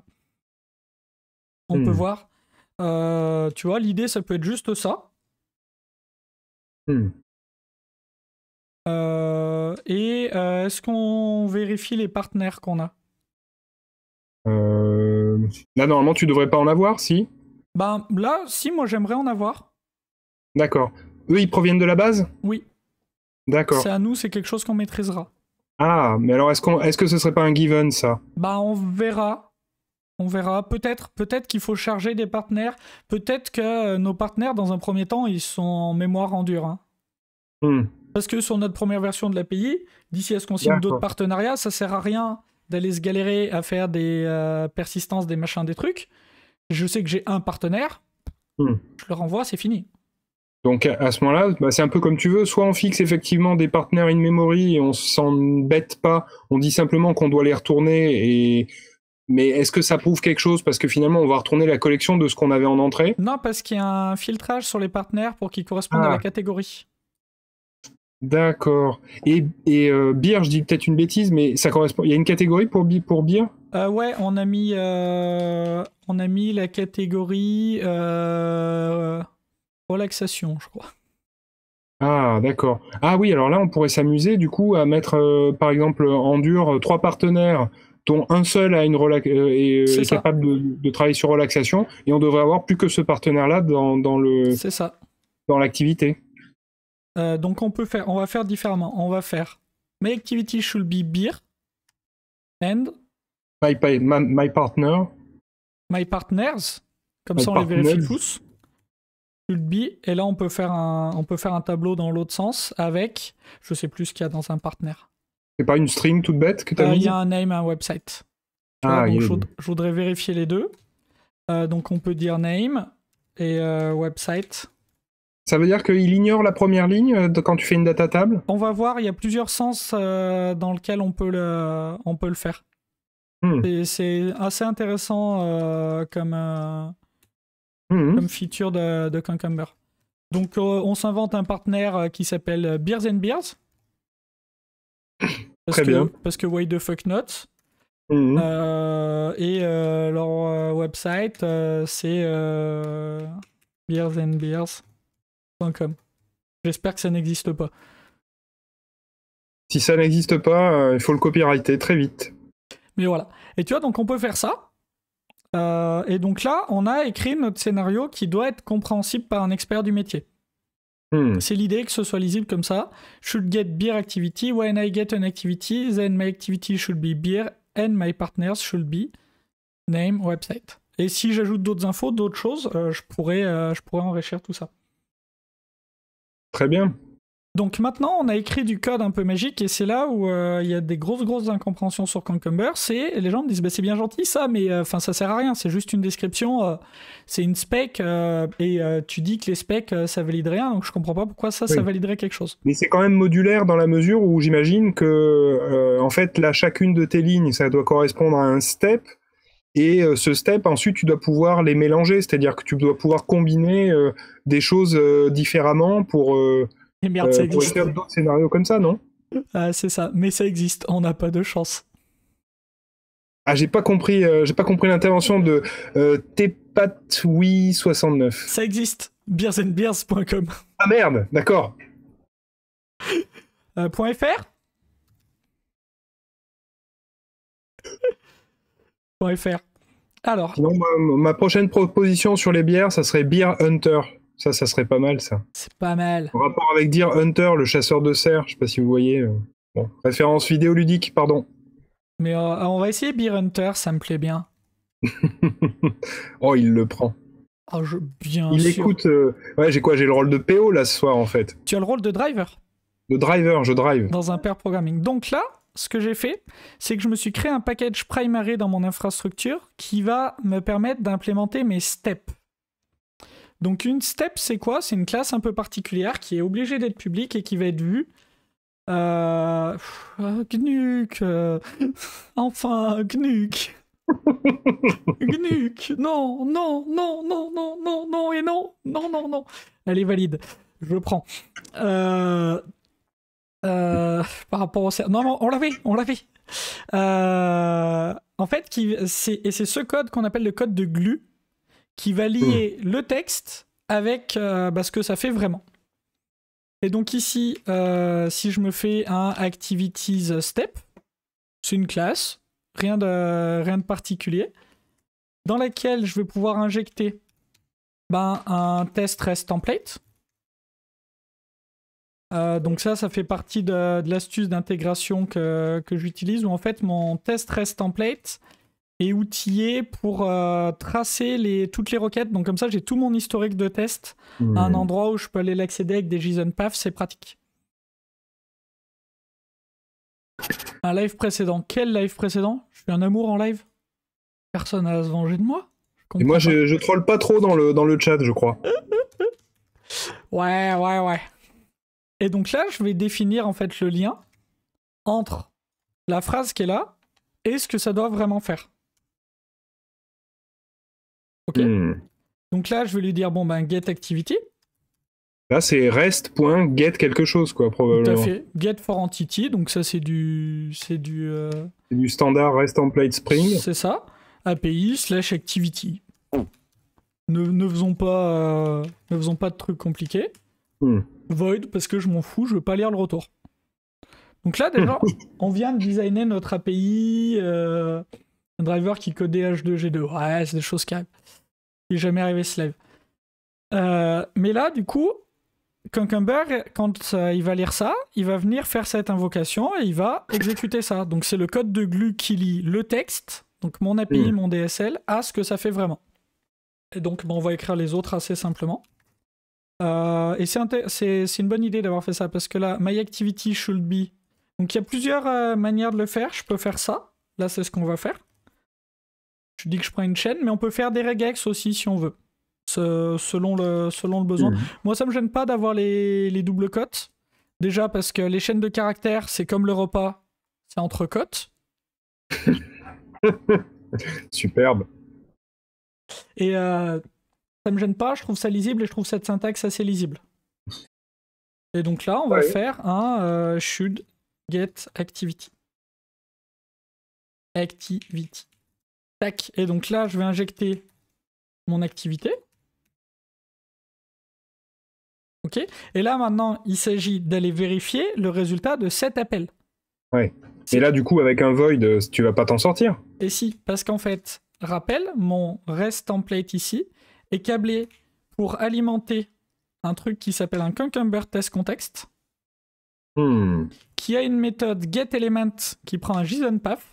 peut voir. Tu vois, l'idée, ça peut être juste ça. Est-ce qu'on vérifie les partenaires qu'on a? Là, normalement, tu devrais pas en avoir, si? Là, si, moi, j'aimerais en avoir. D'accord. Eux, ils proviennent de la base? Oui. D'accord. C'est à nous, c'est quelque chose qu'on maîtrisera. Ah, mais alors, est-ce que ce serait pas un given, ça? On verra. On verra. Peut-être qu'il faut charger des partenaires. Peut-être que nos partenaires, dans un premier temps, ils sont en mémoire en dur. Parce que sur notre première version de l'API, d'ici à ce qu'on signe d'autres partenariats, ça sert à rien d'aller se galérer à faire des persistances, des machins, des trucs. Je sais que j'ai un partenaire, je le renvoie, c'est fini. Donc à ce moment-là, c'est un peu comme tu veux, soit on fixe effectivement des partenaires in-memory et on s'embête pas, on dit simplement qu'on doit les retourner, mais est-ce que ça prouve quelque chose? Parce que finalement, on va retourner la collection de ce qu'on avait en entrée. Non, parce qu'il y a un filtrage sur les partenaires pour qu'ils correspondent à la catégorie. D'accord. Beer, je dis peut-être une bêtise, mais ça correspond. Il y a une catégorie pour beer? Ouais, on a mis la catégorie relaxation, je crois. Ah, d'accord. Ah oui, alors là, on pourrait s'amuser du coup à mettre, par exemple, en dur, 3 partenaires, dont un seul a C'est est ça, capable de travailler sur relaxation, et on devrait avoir plus que ce partenaire-là c'est ça. dans l'activité. Donc on va faire différemment. On va faire My activity should be beer and My partner, my partners. Comme my ça on les vérifie partners, tous. Should be. Et là on peut faire un tableau dans l'autre sens avec, je sais plus ce qu'il y a dans un partenaire. c'est pas une string toute bête que tu as Il y mise? a un name, un website. Tu vois, Ah, il donc y a les deux. je voudrais vérifier les deux. Donc on peut dire name et website. Ça veut dire qu'il ignore la première ligne quand tu fais une data table? On va voir, il y a plusieurs sens dans lesquels on peut le faire. Hmm. C'est assez intéressant comme feature de Cucumber. Donc on s'invente un partenaire qui s'appelle Beers and Beers. Très bien. Parce que why the fuck not. Hmm. Et leur website c'est beersandbeers.com. J'espère que ça n'existe pas. Si ça n'existe pas, il faut le copyrighter très vite. Mais voilà. Et tu vois, donc on peut faire ça. Et donc là, on a écrit notre scénario qui doit être compréhensible par un expert du métier. C'est l'idée que ce soit lisible comme ça. Should get beer activity. When I get an activity, then my activity should be beer and my partners should be name, website. Et si j'ajoute d'autres infos, d'autres choses, je pourrais enrichir tout ça. Très bien. Donc maintenant, on a écrit du code un peu magique et c'est là où il y a des grosses incompréhensions sur Cucumber. C'est les gens me disent bah, c'est bien gentil ça, mais enfin ça sert à rien. C'est juste une description, c'est une spec et tu dis que les specs ça valide rien. Donc je comprends pas pourquoi ça validerait quelque chose. Mais c'est quand même modulaire dans la mesure où j'imagine que en fait là chacune de tes lignes ça doit correspondre à un step. Et ce step, ensuite, tu dois pouvoir les mélanger, c'est-à-dire que tu dois pouvoir combiner des choses différemment pour Et merde, ça existe. faire d'autres scénarios comme ça, non? C'est ça, mais ça existe, on n'a pas de chance. Ah, j'ai pas compris l'intervention de Tepatwi69. Ça existe, beersandbeers.com. Ah merde, d'accord. .fr .fr. Alors. Sinon, ma prochaine proposition sur les bières, ça serait Beer Hunter. Ça serait pas mal, ça. C'est pas mal. En rapport avec Deer Hunter, le chasseur de cerfs, je sais pas si vous voyez. Bon, référence vidéoludique, pardon. Mais on va essayer Beer Hunter, ça me plaît bien. Oh, il le prend. Oh, bien il sûr. Écoute. Ouais, j'ai le rôle de PO là ce soir en fait. Tu as le rôle de driver. De driver, je drive. Dans un pair programming. Donc là, ce que j'ai fait, c'est que je me suis créé un package primary dans mon infrastructure qui va me permettre d'implémenter mes steps. Donc une step, c'est quoi? C'est une classe un peu particulière qui est obligée d'être publique et qui va être vue. Gnuc. Enfin, Gnuc. Gnuc. Non et non. Non. Elle est valide. Je prends. Par rapport au... Non, on l'avait. En fait, c'est ce code qu'on appelle le code de glue qui va lier le texte avec ce que ça fait vraiment. Et donc ici, si je me fais un activities step, c'est une classe, rien de particulier, dans laquelle je vais pouvoir injecter un test rest template. Donc ça fait partie de l'astuce d'intégration que j'utilise, où en fait mon test rest template est outillé pour tracer toutes les requêtes. Donc comme ça, j'ai tout mon historique de test à un endroit où je peux aller l'accéder avec des JSON paths, c'est pratique. Un live précédent. Quel live précédent? Je suis un amour en live. Personne n'a à se venger de moi. Et moi, je troll pas trop dans le chat, je crois. Ouais. Et donc là, je vais définir en fait le lien entre la phrase qui est là et ce que ça doit vraiment faire. Ok. Donc là, je vais lui dire get activity. Là, c'est rest.get quelque chose, quoi, Tout à probablement. fait. Get for entity, donc ça c'est du C'est du standard REST template Spring. c'est ça. API/activity. Ne faisons pas de trucs compliqués. Void parce que je m'en fous, je veux pas lire le retour. Donc là déjà, on vient de designer notre API, un driver qui codait H2G2. Ouais, c'est des choses qui arrivent. Il n'est jamais arrivé ce live. Mais là, du coup, Cucumber, quand il va lire ça, il va venir faire cette invocation et il va exécuter ça. Donc c'est le code de glue qui lit le texte, donc mon API, mon DSL, à ce que ça fait vraiment. Et donc on va écrire les autres assez simplement. Et c'est une bonne idée d'avoir fait ça parce que là, my activity should be. Donc il y a plusieurs manières de le faire. Je peux faire ça. Là, c'est ce qu'on va faire. Je dis que je prends une chaîne, mais on peut faire des regex aussi si on veut. Selon le besoin. Moi, ça me gêne pas d'avoir les doubles cotes. Déjà parce que les chaînes de caractères, c'est comme le repas, c'est entre cotes. Superbe. Et ça me gêne pas, je trouve ça lisible et je trouve cette syntaxe assez lisible. Et donc là, on va faire un should get activity. Activity. Tac. Et donc là, je vais injecter mon activité. Ok. Et là, maintenant, il s'agit d'aller vérifier le résultat de cet appel. Ouais. Et là, du coup, avec un void, tu vas pas t'en sortir. Et si, parce qu'en fait, rappel, mon REST template ici est câblé pour alimenter un truc qui s'appelle un Cucumber test context, qui a une méthode getElement qui prend un JSON path.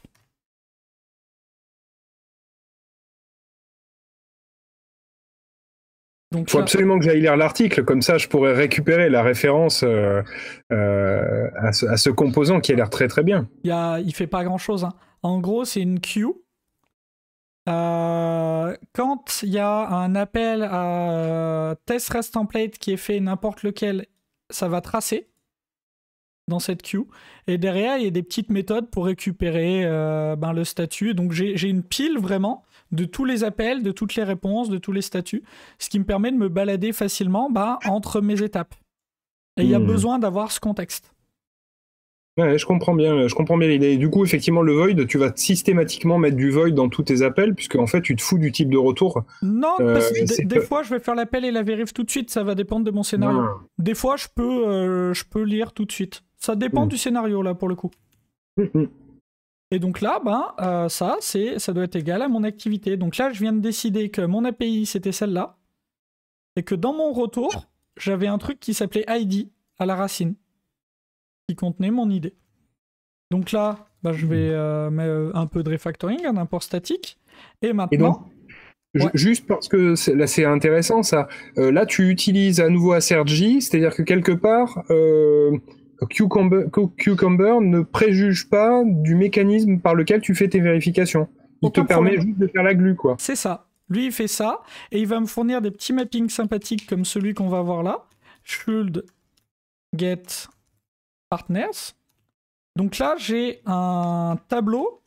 Il faut absolument que j'aille lire l'article, comme ça je pourrais récupérer la référence à ce composant qui a l'air très très bien. Il fait pas grand chose. Hein. En gros, c'est une queue. Quand il y a un appel à test REST template qui est fait n'importe lequel, ça va tracer dans cette queue. Et derrière, il y a des petites méthodes pour récupérer le statut. Donc j'ai une pile vraiment de tous les appels, de toutes les réponses, de tous les statuts, ce qui me permet de me balader facilement entre mes étapes. Et il y a besoin d'avoir ce contexte. Ouais, je comprends bien l'idée. Du coup, effectivement, le void, tu vas systématiquement mettre du void dans tous tes appels, puisque en fait, tu te fous du type de retour. Non, parce que des fois, je vais faire l'appel et la vérif tout de suite, ça va dépendre de mon scénario. Des fois, je peux lire tout de suite. Ça dépend du scénario, là, pour le coup. Et donc là, ça doit être égal à mon activité. Donc là, je viens de décider que mon API, c'était celle-là, et que dans mon retour, j'avais un truc qui s'appelait ID à la racine, qui contenait mon ID. Donc là, je vais mettre un peu de refactoring, un import statique, et maintenant... Juste parce que là c'est intéressant ça, là tu utilises à nouveau Assertj, c'est-à-dire que quelque part... Cucumber ne préjuge pas du mécanisme par lequel tu fais tes vérifications. Il te permet juste de faire la glue, quoi. C'est ça. Lui, il fait ça, et il va me fournir des petits mappings sympathiques comme celui qu'on va voir là. Should get partners. Donc là, j'ai un tableau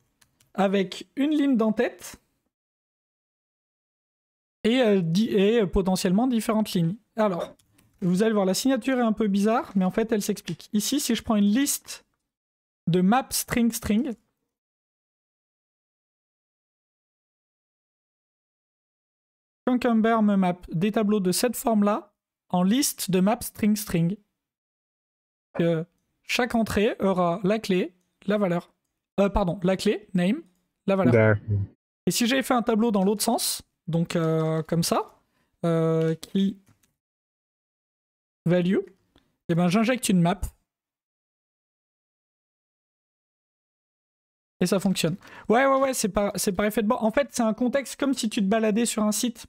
avec une ligne d'en-tête et potentiellement différentes lignes. Alors... Vous allez voir, la signature est un peu bizarre, mais en fait, elle s'explique. Ici, si je prends une liste de map string string, Cucumber me map des tableaux de cette forme-là en liste de map string string. Chaque entrée aura la clé, la valeur. La clé, name, la valeur. Et si j'avais fait un tableau dans l'autre sens, donc comme ça, qui... value, et j'injecte une map et ça fonctionne. Ouais, c'est par effet de bord. En fait, c'est un contexte comme si tu te baladais sur un site.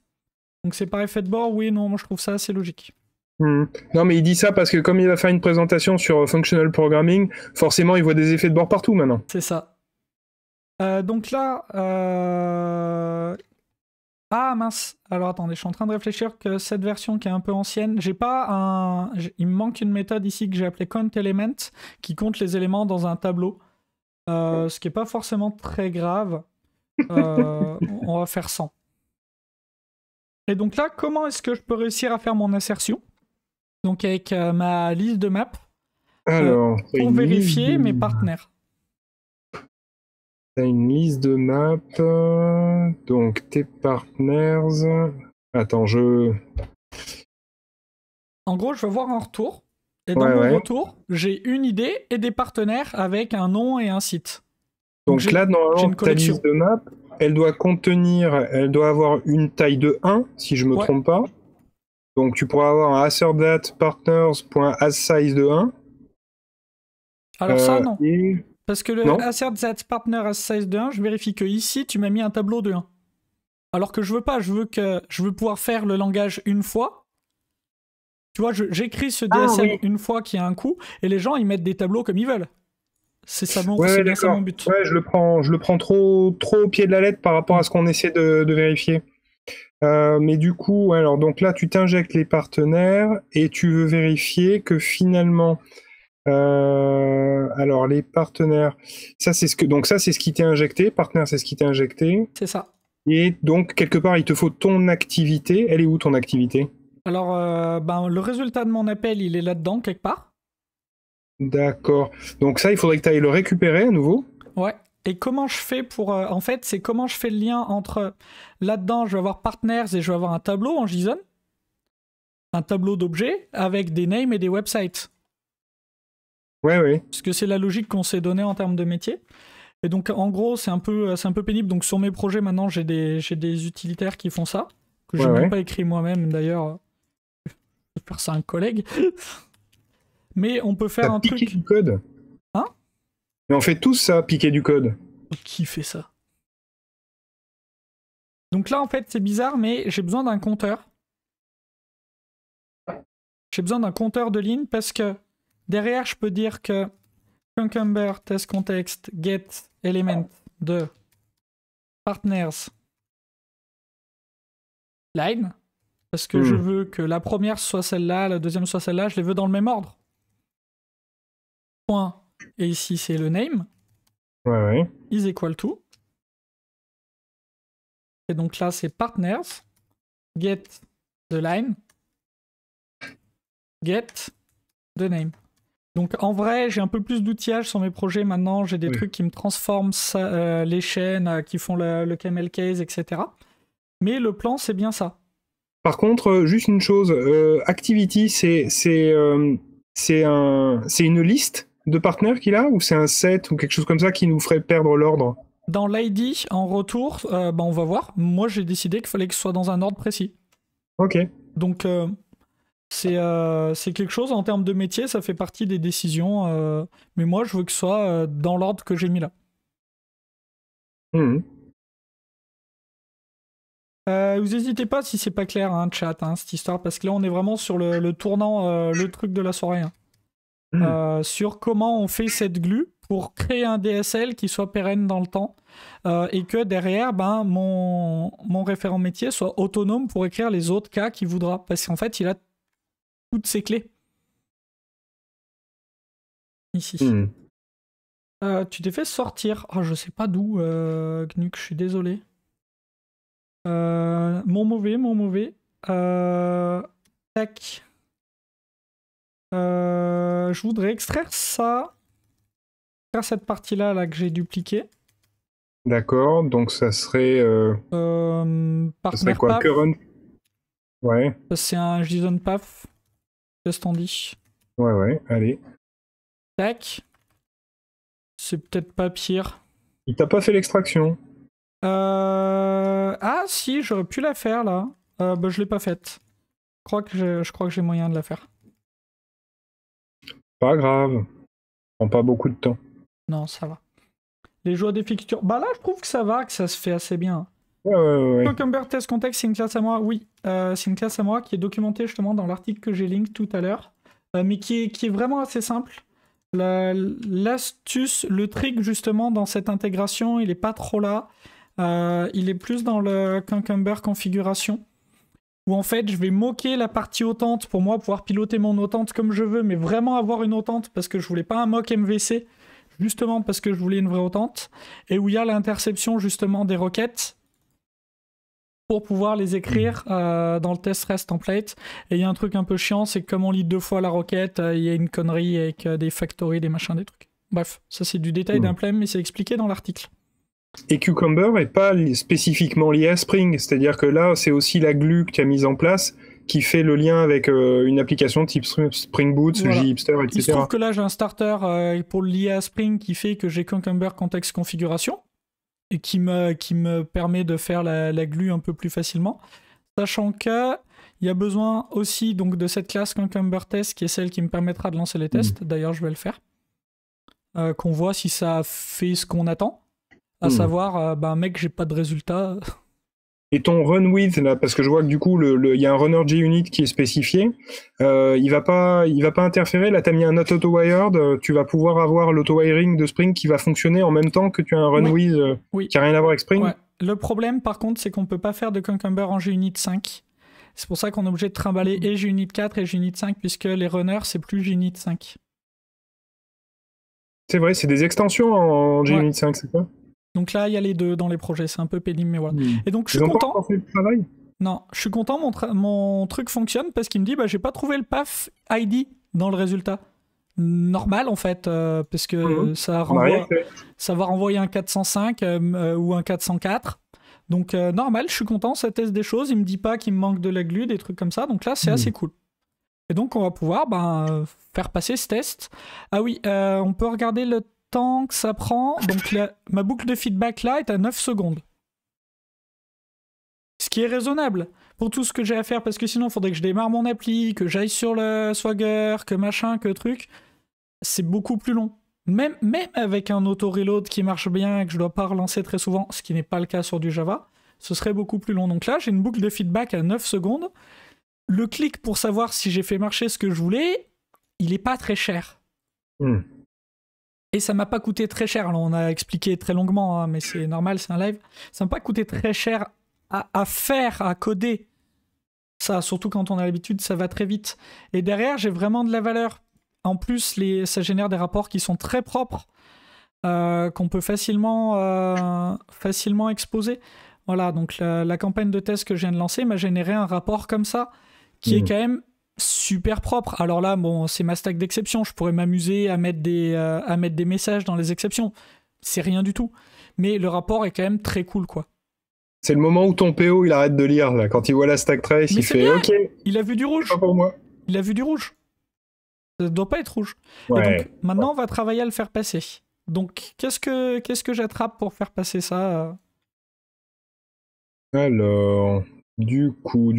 Donc c'est par effet de bord, oui, non, moi je trouve ça assez logique. Non, mais il dit ça parce que comme il va faire une présentation sur functional programming, forcément il voit des effets de bord partout maintenant. C'est ça. Donc là... Ah mince, alors attendez, je suis en train de réfléchir que cette version qui est un peu ancienne, il me manque une méthode ici que j'ai appelée countElement qui compte les éléments dans un tableau, ce qui n'est pas forcément très grave. On va faire 100. Et donc là, comment est-ce que je peux réussir à faire mon assertion? Donc avec ma liste de maps Alors, pour vérifier mes partenaires. T'as une liste de maps, donc tes partners. Attends, En gros, je vais voir un retour. Et dans mon retour, j'ai une idée et des partenaires avec un nom et un site. Donc là, normalement, ta liste de maps, elle doit avoir une taille de 1, si je me trompe pas. Donc tu pourras avoir un asserthatpartners.assize de 1. Alors ça, non. Parce que le asserthatpartners.assize de 1, je vérifie que ici, tu m'as mis un tableau de 1. Alors que je veux pas, je veux pouvoir faire le langage une fois. Tu vois, j'écris ce DSL une fois qu'il y a un coup, et les gens, ils mettent des tableaux comme ils veulent. C'est ça mon but. Ouais, je le prends trop au pied de la lettre par rapport à ce qu'on essaie de vérifier. Mais du coup, alors donc là, tu t'injectes les partenaires et tu veux vérifier que finalement, alors les partenaires, ça c'est ce qui t'est injecté. Partenaire, c'est ce qui t'est injecté. C'est ça. Et donc quelque part, il te faut ton activité. Elle est où ton activité? Alors, le résultat de mon appel, il est là-dedans quelque part. D'accord. Donc ça, il faudrait que tu ailles le récupérer à nouveau. Ouais. Et comment je fais pour... en fait, c'est comment je fais le lien entre... Là-dedans, je vais avoir partners et je vais avoir un tableau en JSON. Un tableau d'objets avec des names et des websites. Ouais. Parce que c'est la logique qu'on s'est donnée en termes de métier. Et donc, en gros, c'est un peu pénible. Donc, sur mes projets, maintenant, j'ai des utilitaires qui font ça. Que je n'ai même pas écrit moi-même, d'ailleurs. Je vais faire ça à un collègue. Mais on peut faire un truc... Piquer du code. Hein? Mais on fait tous ça, piquer du code. Qui fait ça? Donc là, en fait, c'est bizarre, mais j'ai besoin d'un compteur. J'ai besoin d'un compteur de ligne parce que derrière, je peux dire que cucumber test context get element de partners line. Parce que je veux que la première soit celle-là, la deuxième soit celle-là, je les veux dans le même ordre. Point. Et ici, c'est le name. Ouais. Is equal to. Et donc là, c'est partners. Get the line. Get the name. Donc en vrai, j'ai un peu plus d'outillage sur mes projets maintenant. J'ai des trucs qui me transforment les chaînes, qui font le camel case, etc. Mais le plan, c'est bien ça. Par contre, juste une chose. Activity, c'est une liste de partenaires qu'il a, ou c'est un set ou quelque chose comme ça qui nous ferait perdre l'ordre? Dans l'ID, en retour, on va voir. Moi, j'ai décidé qu'il fallait que ce soit dans un ordre précis. Ok. Donc, c'est quelque chose en termes de métier, ça fait partie des décisions. Mais moi, je veux que ce soit dans l'ordre que j'ai mis là. Vous n'hésitez pas si c'est pas clair, hein, chat, cette histoire, parce que là, on est vraiment sur le tournant, le truc de la soirée. Sur comment on fait cette glue pour créer un DSL qui soit pérenne dans le temps et que derrière, mon référent métier soit autonome pour écrire les autres cas qu'il voudra. Parce qu'en fait, il a toutes ses clés. Ici. Tu t'es fait sortir. Oh, je sais pas d'où, Gnuk, je suis désolé. Mon mauvais. Tac. Je voudrais extraire ça. Faire cette partie-là là, que j'ai dupliquée. D'accord, donc ça serait... ça serait quoi? Current? Ouais. C'est un JSON path. Qu'est-ce qu'on dit? Ouais, allez. Tac. C'est peut-être pas pire. Il t'a pas fait l'extraction? Ah si, j'aurais pu la faire là. Je l'ai pas faite. Je crois que j'ai moyen de la faire. Pas grave. Prend pas beaucoup de temps. Non, ça va. Les joies des fixtures. Bah là, je trouve que ça va, que ça se fait assez bien. Ouais. Cucumber Test Context, c'est une classe à moi. Oui, c'est une classe à moi qui est documentée justement dans l'article que j'ai link tout à l'heure. Mais qui est vraiment assez simple. L'astuce, le trick justement dans cette intégration, il est pas trop là. Il est plus dans le Cucumber configuration. Où en fait, je vais moquer la partie hautante pour moi pouvoir piloter mon hautante comme je veux, mais vraiment avoir une hautante parce que je voulais pas un mock MVC, justement parce que je voulais une vraie hautante. Et où il y a l'interception justement des requêtes pour pouvoir les écrire dans le test REST template. Et il y a un truc un peu chiant, c'est que comme on lit 2 fois la requête, il y a une connerie avec des factories, des machins, des trucs. Bref, ça c'est du détail d'implem, mais c'est expliqué dans l'article. Et Cucumber n'est pas spécifiquement lié à Spring, c'est-à-dire que là, c'est aussi la glue que tu as mise en place qui fait le lien avec une application type Spring Boot, Voilà. JHipster, etc. Il se trouve que là, j'ai un starter pour le lier à Spring qui fait que j'ai Cucumber Context Configuration et qui me permet de faire la glue un peu plus facilement. Sachant qu'il y a besoin aussi donc, de cette classe Cucumber Test qui est celle qui me permettra de lancer les tests. D'ailleurs, je vais le faire. Qu'on voit si ça fait ce qu'on attend. À savoir, mec, j'ai pas de résultat. Et ton run with, là, parce que je vois que du coup, il y a un runner JUnit qui est spécifié, il va pas interférer. Là, tu as mis un not auto-wired, tu vas pouvoir avoir l'auto-wiring de Spring qui va fonctionner en même temps que tu as un run with qui n'a rien à voir avec Spring. Ouais. Le problème, par contre, c'est qu'on peut pas faire de Cucumber en JUnit 5. C'est pour ça qu'on est obligé de trimballer et JUnit 4 et JUnit 5, puisque les runners, c'est plus JUnit 5. C'est vrai, c'est des extensions en JUnit 5, c'est ça? Donc là, il y a les deux dans les projets, c'est un peu pénible, mais voilà. Et donc, je suis Ils ont content. pas encore fait le travail? Non, je suis content, mon truc fonctionne parce qu'il me dit, j'ai pas trouvé le path ID dans le résultat. Normal, en fait, parce que ça va renvoyer un 405 ou un 404. Donc, normal, je suis content, ça teste des choses, il me dit pas qu'il me manque de la glue, des trucs comme ça, donc là, c'est assez cool. Et donc, on va pouvoir faire passer ce test. Ah oui, on peut regarder le temps que ça prend. Donc ma boucle de feedback là est à 9 secondes. Ce qui est raisonnable pour tout ce que j'ai à faire, parce que sinon il faudrait que je démarre mon appli, que j'aille sur le Swagger, que machin, que truc. C'est beaucoup plus long. Même avec un auto-reload qui marche bien et que je dois pas relancer très souvent, ce qui n'est pas le cas sur du Java, ce serait beaucoup plus long. Donc là, j'ai une boucle de feedback à 9 secondes. Le clic pour savoir si j'ai fait marcher ce que je voulais, il est pas très cher. Et ça m'a pas coûté très cher. Alors, on a expliqué très longuement, hein, mais c'est normal, c'est un live. Ça m'a pas coûté très cher à faire, à coder. Ça, surtout quand on a l'habitude, ça va très vite. Et derrière, j'ai vraiment de la valeur. En plus, ça génère des rapports qui sont très propres, qu'on peut facilement exposer. Voilà, donc la campagne de test que je viens de lancer m'a généré un rapport comme ça, qui est quand même super propre. Alors là, bon, c'est ma stack d'exceptions. Je pourrais m'amuser à mettre des messages dans les exceptions. C'est rien du tout. Mais le rapport est quand même très cool, quoi. C'est le moment où ton PO, il arrête de lire, là. Quand il voit la stack trace, il fait bien. OK. Il a vu du rouge. Pas pour moi. Il a vu du rouge. Ça doit pas être rouge. Ouais. Et donc, maintenant, on va travailler à le faire passer. Donc, qu'est-ce que j'attrape pour faire passer ça Alors, du coup,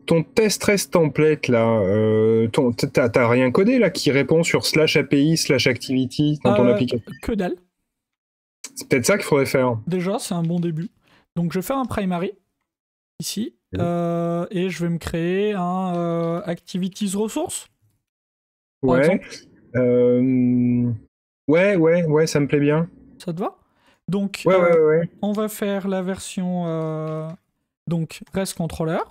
ton test REST template là, t'as rien codé là qui répond sur /API/activity dans ton application? Que dalle. C'est peut-être ça qu'il faudrait faire. Déjà, c'est un bon début. Donc, je vais faire un primary ici et je vais me créer un activities resource. Ouais. Ouais, ça me plaît bien. Ça te va? Donc, ouais. On va faire la version donc REST controller,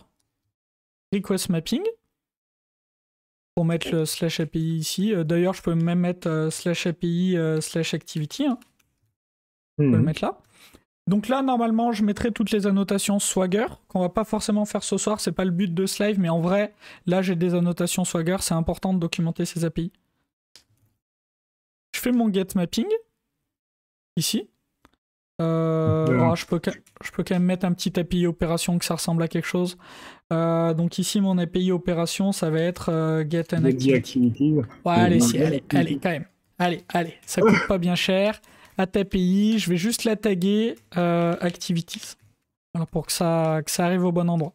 request mapping, pour mettre le /API ici. D'ailleurs, je peux même mettre /API/activity. Hein. Je peux le mettre là. Donc là, normalement, je mettrai toutes les annotations Swagger, qu'on va pas forcément faire ce soir, c'est pas le but de ce live, mais en vrai, là, j'ai des annotations Swagger, c'est important de documenter ces API. Je fais mon get mapping, ici. Je peux quand même mettre un petit API opération que ça ressemble à quelque chose. Donc ici, mon API opération, ça va être get an activity. Ouais, allez, quand même. Allez, ça coûte pas bien cher. À ta API, je vais juste la taguer activities. Alors pour que ça arrive au bon endroit.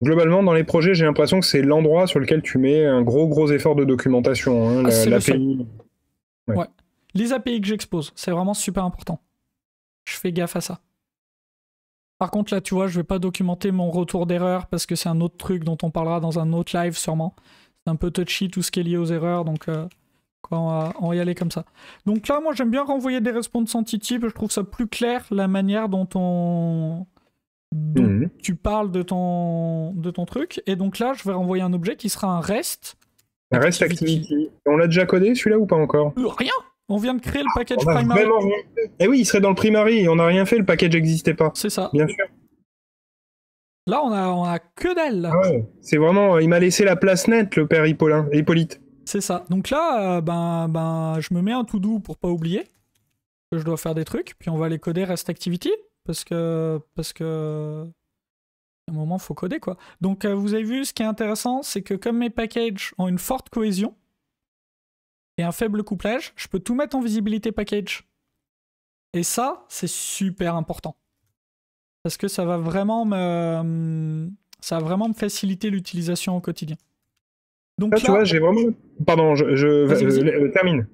Globalement, dans les projets, j'ai l'impression que c'est l'endroit sur lequel tu mets un gros effort de documentation. Hein, l'API. Ouais. Les API que j'expose, c'est vraiment super important. Je fais gaffe à ça. Par contre, là, tu vois, je vais pas documenter mon retour d'erreur parce que c'est un autre truc dont on parlera dans un autre live sûrement. C'est un peu touchy tout ce qui est lié aux erreurs, donc on va y aller comme ça. Donc là, moi, j'aime bien renvoyer des responses anti-type. Je trouve ça plus clair, la manière dont tu parles de ton truc. Et donc là, je vais renvoyer un objet qui sera un REST. Un REST activity. On l'a déjà codé, celui-là, ou pas encore? Rien. On vient de créer le package On a primary. vraiment rien fait. Eh oui, il serait dans le primary et on n'a rien fait, le package n'existait pas. C'est ça. Bien sûr. Là, on a que dalle. Là. Ah ouais. C'est vraiment, il m'a laissé la place nette, le père Hippolyte. C'est ça. Donc là, je me mets un to-do pour pas oublier que je dois faire des trucs. Puis on va aller coder REST Activity parce que à un moment, faut coder quoi. Donc vous avez vu, ce qui est intéressant, c'est que comme mes packages ont une forte cohésion et un faible couplage, je peux tout mettre en visibilité package. Et ça, c'est super important. Parce que ça va vraiment me faciliter l'utilisation au quotidien. Donc là, tu vois, j'ai vraiment... Pardon, je termine.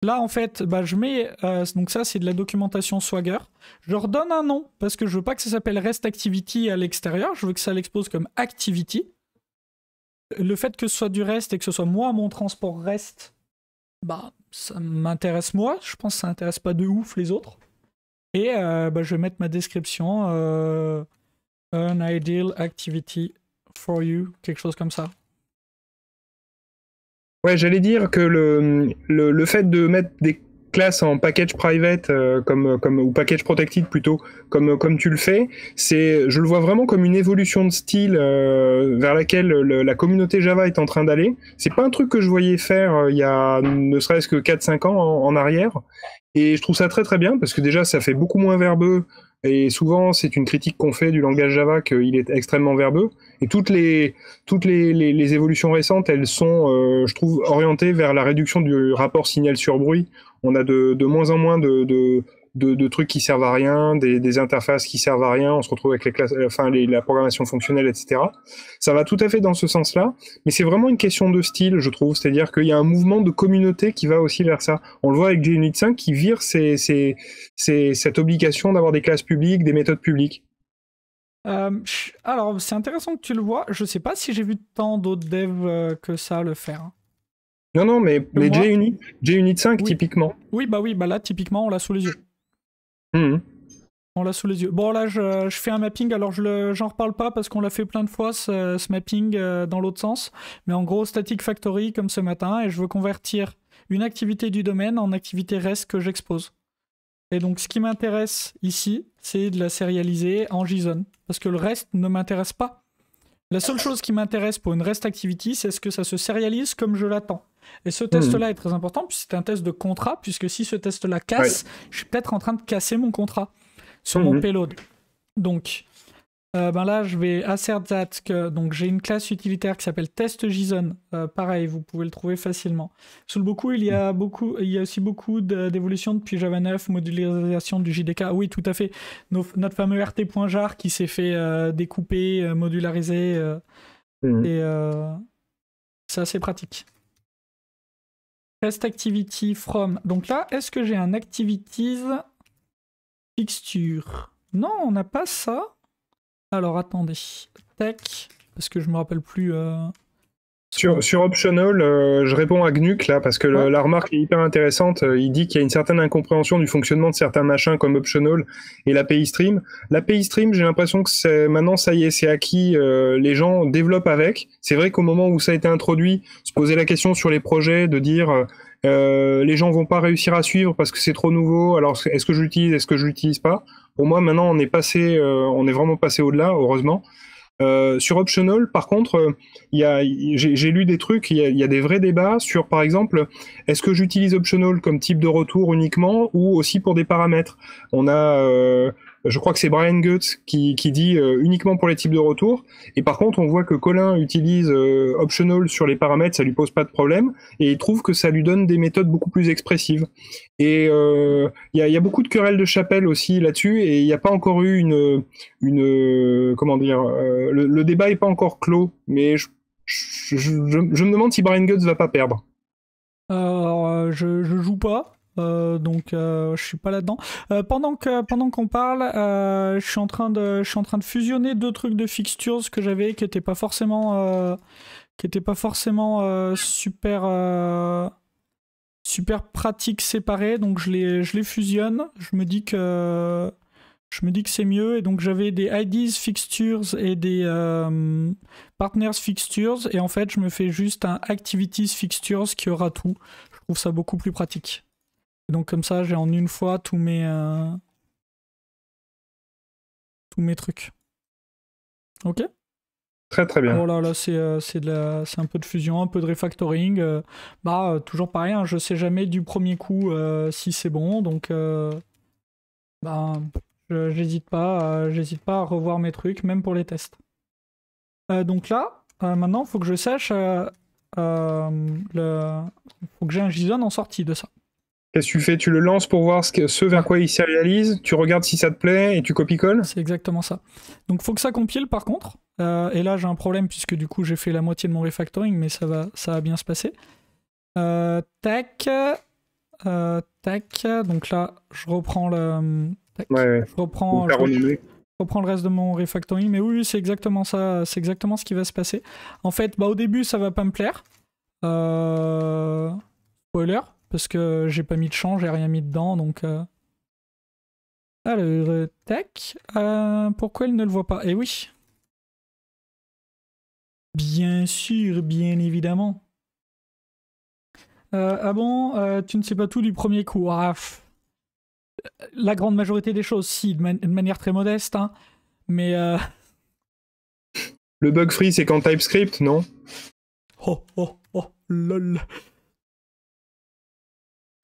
Là, en fait, je mets... donc ça, c'est de la documentation Swagger. Je leur donne un nom, parce que je veux pas que ça s'appelle REST Activity à l'extérieur. Je veux que ça l'expose comme Activity. Le fait que ce soit du REST et que ce soit moi, mon transport REST, ça m'intéresse moi. Je pense que ça n'intéresse pas de ouf les autres. Et je vais mettre ma description. An ideal activity for you. Quelque chose comme ça. Ouais, j'allais dire que le fait de mettre des classes en package private ou package protected plutôt, comme tu le fais, je le vois vraiment comme une évolution de style vers laquelle la communauté Java est en train d'aller. C'est pas un truc que je voyais faire il y a ne serait-ce que 4-5 ans en arrière. Et je trouve ça très très bien parce que déjà ça fait beaucoup moins verbeux et souvent c'est une critique qu'on fait du langage Java qu'il est extrêmement verbeux et toutes les évolutions récentes elles sont je trouve orientées vers la réduction du rapport signal sur bruit. On a de moins en moins de trucs qui servent à rien, des interfaces qui servent à rien, on se retrouve avec les classes, la programmation fonctionnelle, etc. Ça va tout à fait dans ce sens-là, mais c'est vraiment une question de style, je trouve, c'est-à-dire qu'il y a un mouvement de communauté qui va aussi vers ça. On le voit avec JUnit 5 qui vire cette obligation d'avoir des classes publiques, des méthodes publiques. Alors, c'est intéressant que tu le vois. Je sais pas si j'ai vu tant d'autres devs que ça le faire. Non, mais JUnit 5, oui. Typiquement. Oui, là, typiquement, on l'a sous les yeux. On l'a sous les yeux. Bon, là, je fais un mapping. Alors, j'en reparle pas parce qu'on l'a fait plein de fois, ce mapping dans l'autre sens. Mais en gros, static factory, comme ce matin. Et je veux convertir une activité du domaine en activité REST que j'expose. Et donc, ce qui m'intéresse ici, c'est de la sérialiser en JSON. Parce que le reste ne m'intéresse pas. La seule chose qui m'intéresse pour une REST activity, c'est ce que ça se sérialise comme je l'attends. Et ce test-là est très important, puisque c'est un test de contrat, puisque si ce test-là casse, je suis peut-être en train de casser mon contrat sur mon payload. Donc, là, je vais assert that, donc j'ai une classe utilitaire qui s'appelle test.json. Pareil, vous pouvez le trouver facilement. Sous le beaucoup, il y a aussi beaucoup d'évolutions depuis Java 9, modularisation du JDK. Oui, tout à fait. Notre fameux rt.jar qui s'est fait découper, modulariser. Et c'est assez pratique. Rest activity from. Donc là, est-ce que j'ai un activities fixture? Non, on n'a pas ça. Alors attendez. Tech, parce que je me rappelle plus. Sur optional, je réponds à Gnuc là parce que la remarque est hyper intéressante. Il dit qu'il y a une certaine incompréhension du fonctionnement de certains machins comme optional et l'API stream. L'API stream, j'ai l'impression que maintenant ça y est, c'est acquis. Les gens développent avec. C'est vrai qu'au moment où ça a été introduit, se poser la question sur les projets, de dire les gens vont pas réussir à suivre parce que c'est trop nouveau. Alors est-ce que j'utilise, est-ce que je l'utilise pas? Pour moi, maintenant, on est vraiment passé au-delà, heureusement. Sur optional, par contre, j'ai lu des trucs, il y a des vrais débats sur, par exemple, est-ce que j'utilise optional comme type de retour uniquement ou aussi pour des paramètres? On a, je crois que c'est Brian Goetz qui dit uniquement pour les types de retour, et par contre, on voit que Colin utilise optional sur les paramètres, ça lui pose pas de problème, et il trouve que ça lui donne des méthodes beaucoup plus expressives. Et il y a beaucoup de querelles de chapelle aussi là-dessus, et il n'y a pas encore eu comment dire, le débat est pas encore clos, mais je me demande si Brian Goetz va pas perdre. Alors, je joue pas, donc je suis pas là-dedans. Pendant qu'on parle, je suis en train de fusionner deux trucs de fixtures que j'avais qui étaient pas forcément super pratiques séparés, donc je les fusionne. Je me dis que c'est mieux, et donc j'avais des IDs fixtures et des partners fixtures, et en fait je me fais juste un activities fixtures qui aura tout. Je trouve ça beaucoup plus pratique. Et donc comme ça, j'ai en une fois tous mes trucs. Ok. Très très bien. Voilà, là c'est un peu de fusion, un peu de refactoring. Toujours pareil, hein, je sais jamais du premier coup si c'est bon, donc j'hésite pas à revoir mes trucs, même pour les tests. Donc là, maintenant, il faut que je sache, faut que j'ai un JSON en sortie de ça. Qu'est-ce que tu fais? Tu le lances pour voir ce vers quoi il se réalise, tu regardes si ça te plaît et tu copies-colles? C'est exactement ça. Donc faut que ça compile par contre. Et là j'ai un problème puisque du coup j'ai fait la moitié de mon refactoring, mais ça va bien se passer. Tac. Tac. Donc là je reprends le. Tac. Ouais. Je reprends le reste de mon refactoring. Mais oui, c'est exactement ça. C'est exactement ce qui va se passer. En fait, au début ça va pas me plaire. Spoiler. Parce que j'ai pas mis de champ, j'ai rien mis dedans, donc... Alors, tac. Pourquoi il ne le voit pas? Eh oui. Bien sûr, bien évidemment. Ah bon, tu ne sais pas tout du premier coup. La grande majorité des choses, si, de manière très modeste, hein. Mais... Le bug free, c'est qu'en TypeScript, non? Oh, lol.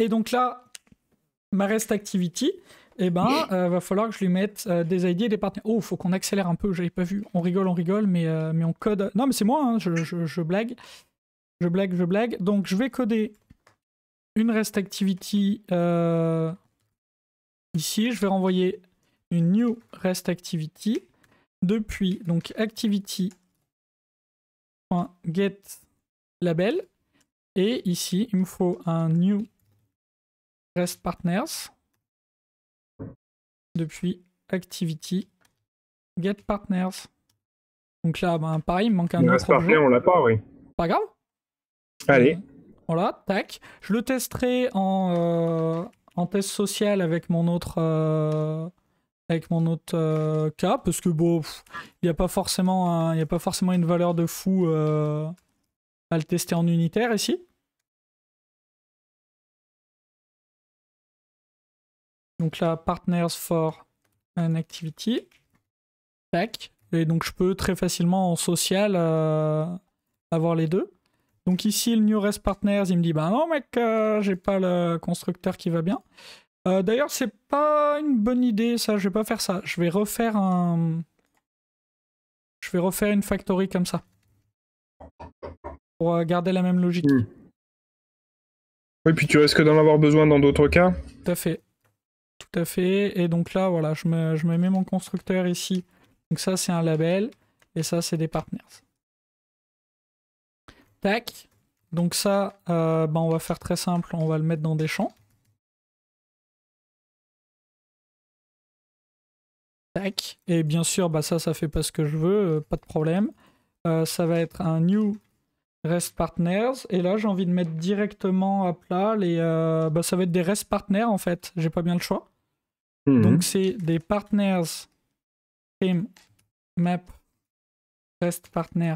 Et donc là, ma REST activity, va falloir que je lui mette des ID et des partenaires. Oh, faut qu'on accélère un peu, j'avais pas vu. On rigole, mais on code. Non, mais c'est moi, hein, je blague. Je blague. Donc je vais coder une REST activity ici. Je vais renvoyer une new REST activity depuis donc activity.get label. Et ici, il me faut un new REST partners depuis activity get partners. Donc là, pareil, il me manque un autre objet. On l'a pas, oui. Pas grave. Allez. Voilà, tac. Je le testerai en test social avec mon autre cas, parce que bon, il n'y a pas forcément une valeur de fou à le tester en unitaire ici. Donc là, partners for an activity. Tac. Et donc je peux très facilement en social avoir les deux. Donc ici, le New REST Partners, il me dit bah non mec, j'ai pas le constructeur qui va bien. D'ailleurs, c'est pas une bonne idée ça, je vais pas faire ça. Je vais refaire une factory comme ça. Pour garder la même logique. Oui, puis tu risques d'en avoir besoin dans d'autres cas. Tout à fait. Tout à fait. Et donc là, voilà, je me mets mon constructeur ici. Donc ça, c'est un label. Et ça, c'est des partners. Tac. Donc ça, on va faire très simple. On va le mettre dans des champs. Tac. Et bien sûr, ça fait pas ce que je veux. Pas de problème. Ça va être un new REST partners. Et là, j'ai envie de mettre directement à plat les... ça va être des REST partners, en fait. J'ai pas bien le choix. Donc c'est des partners stream map REST partner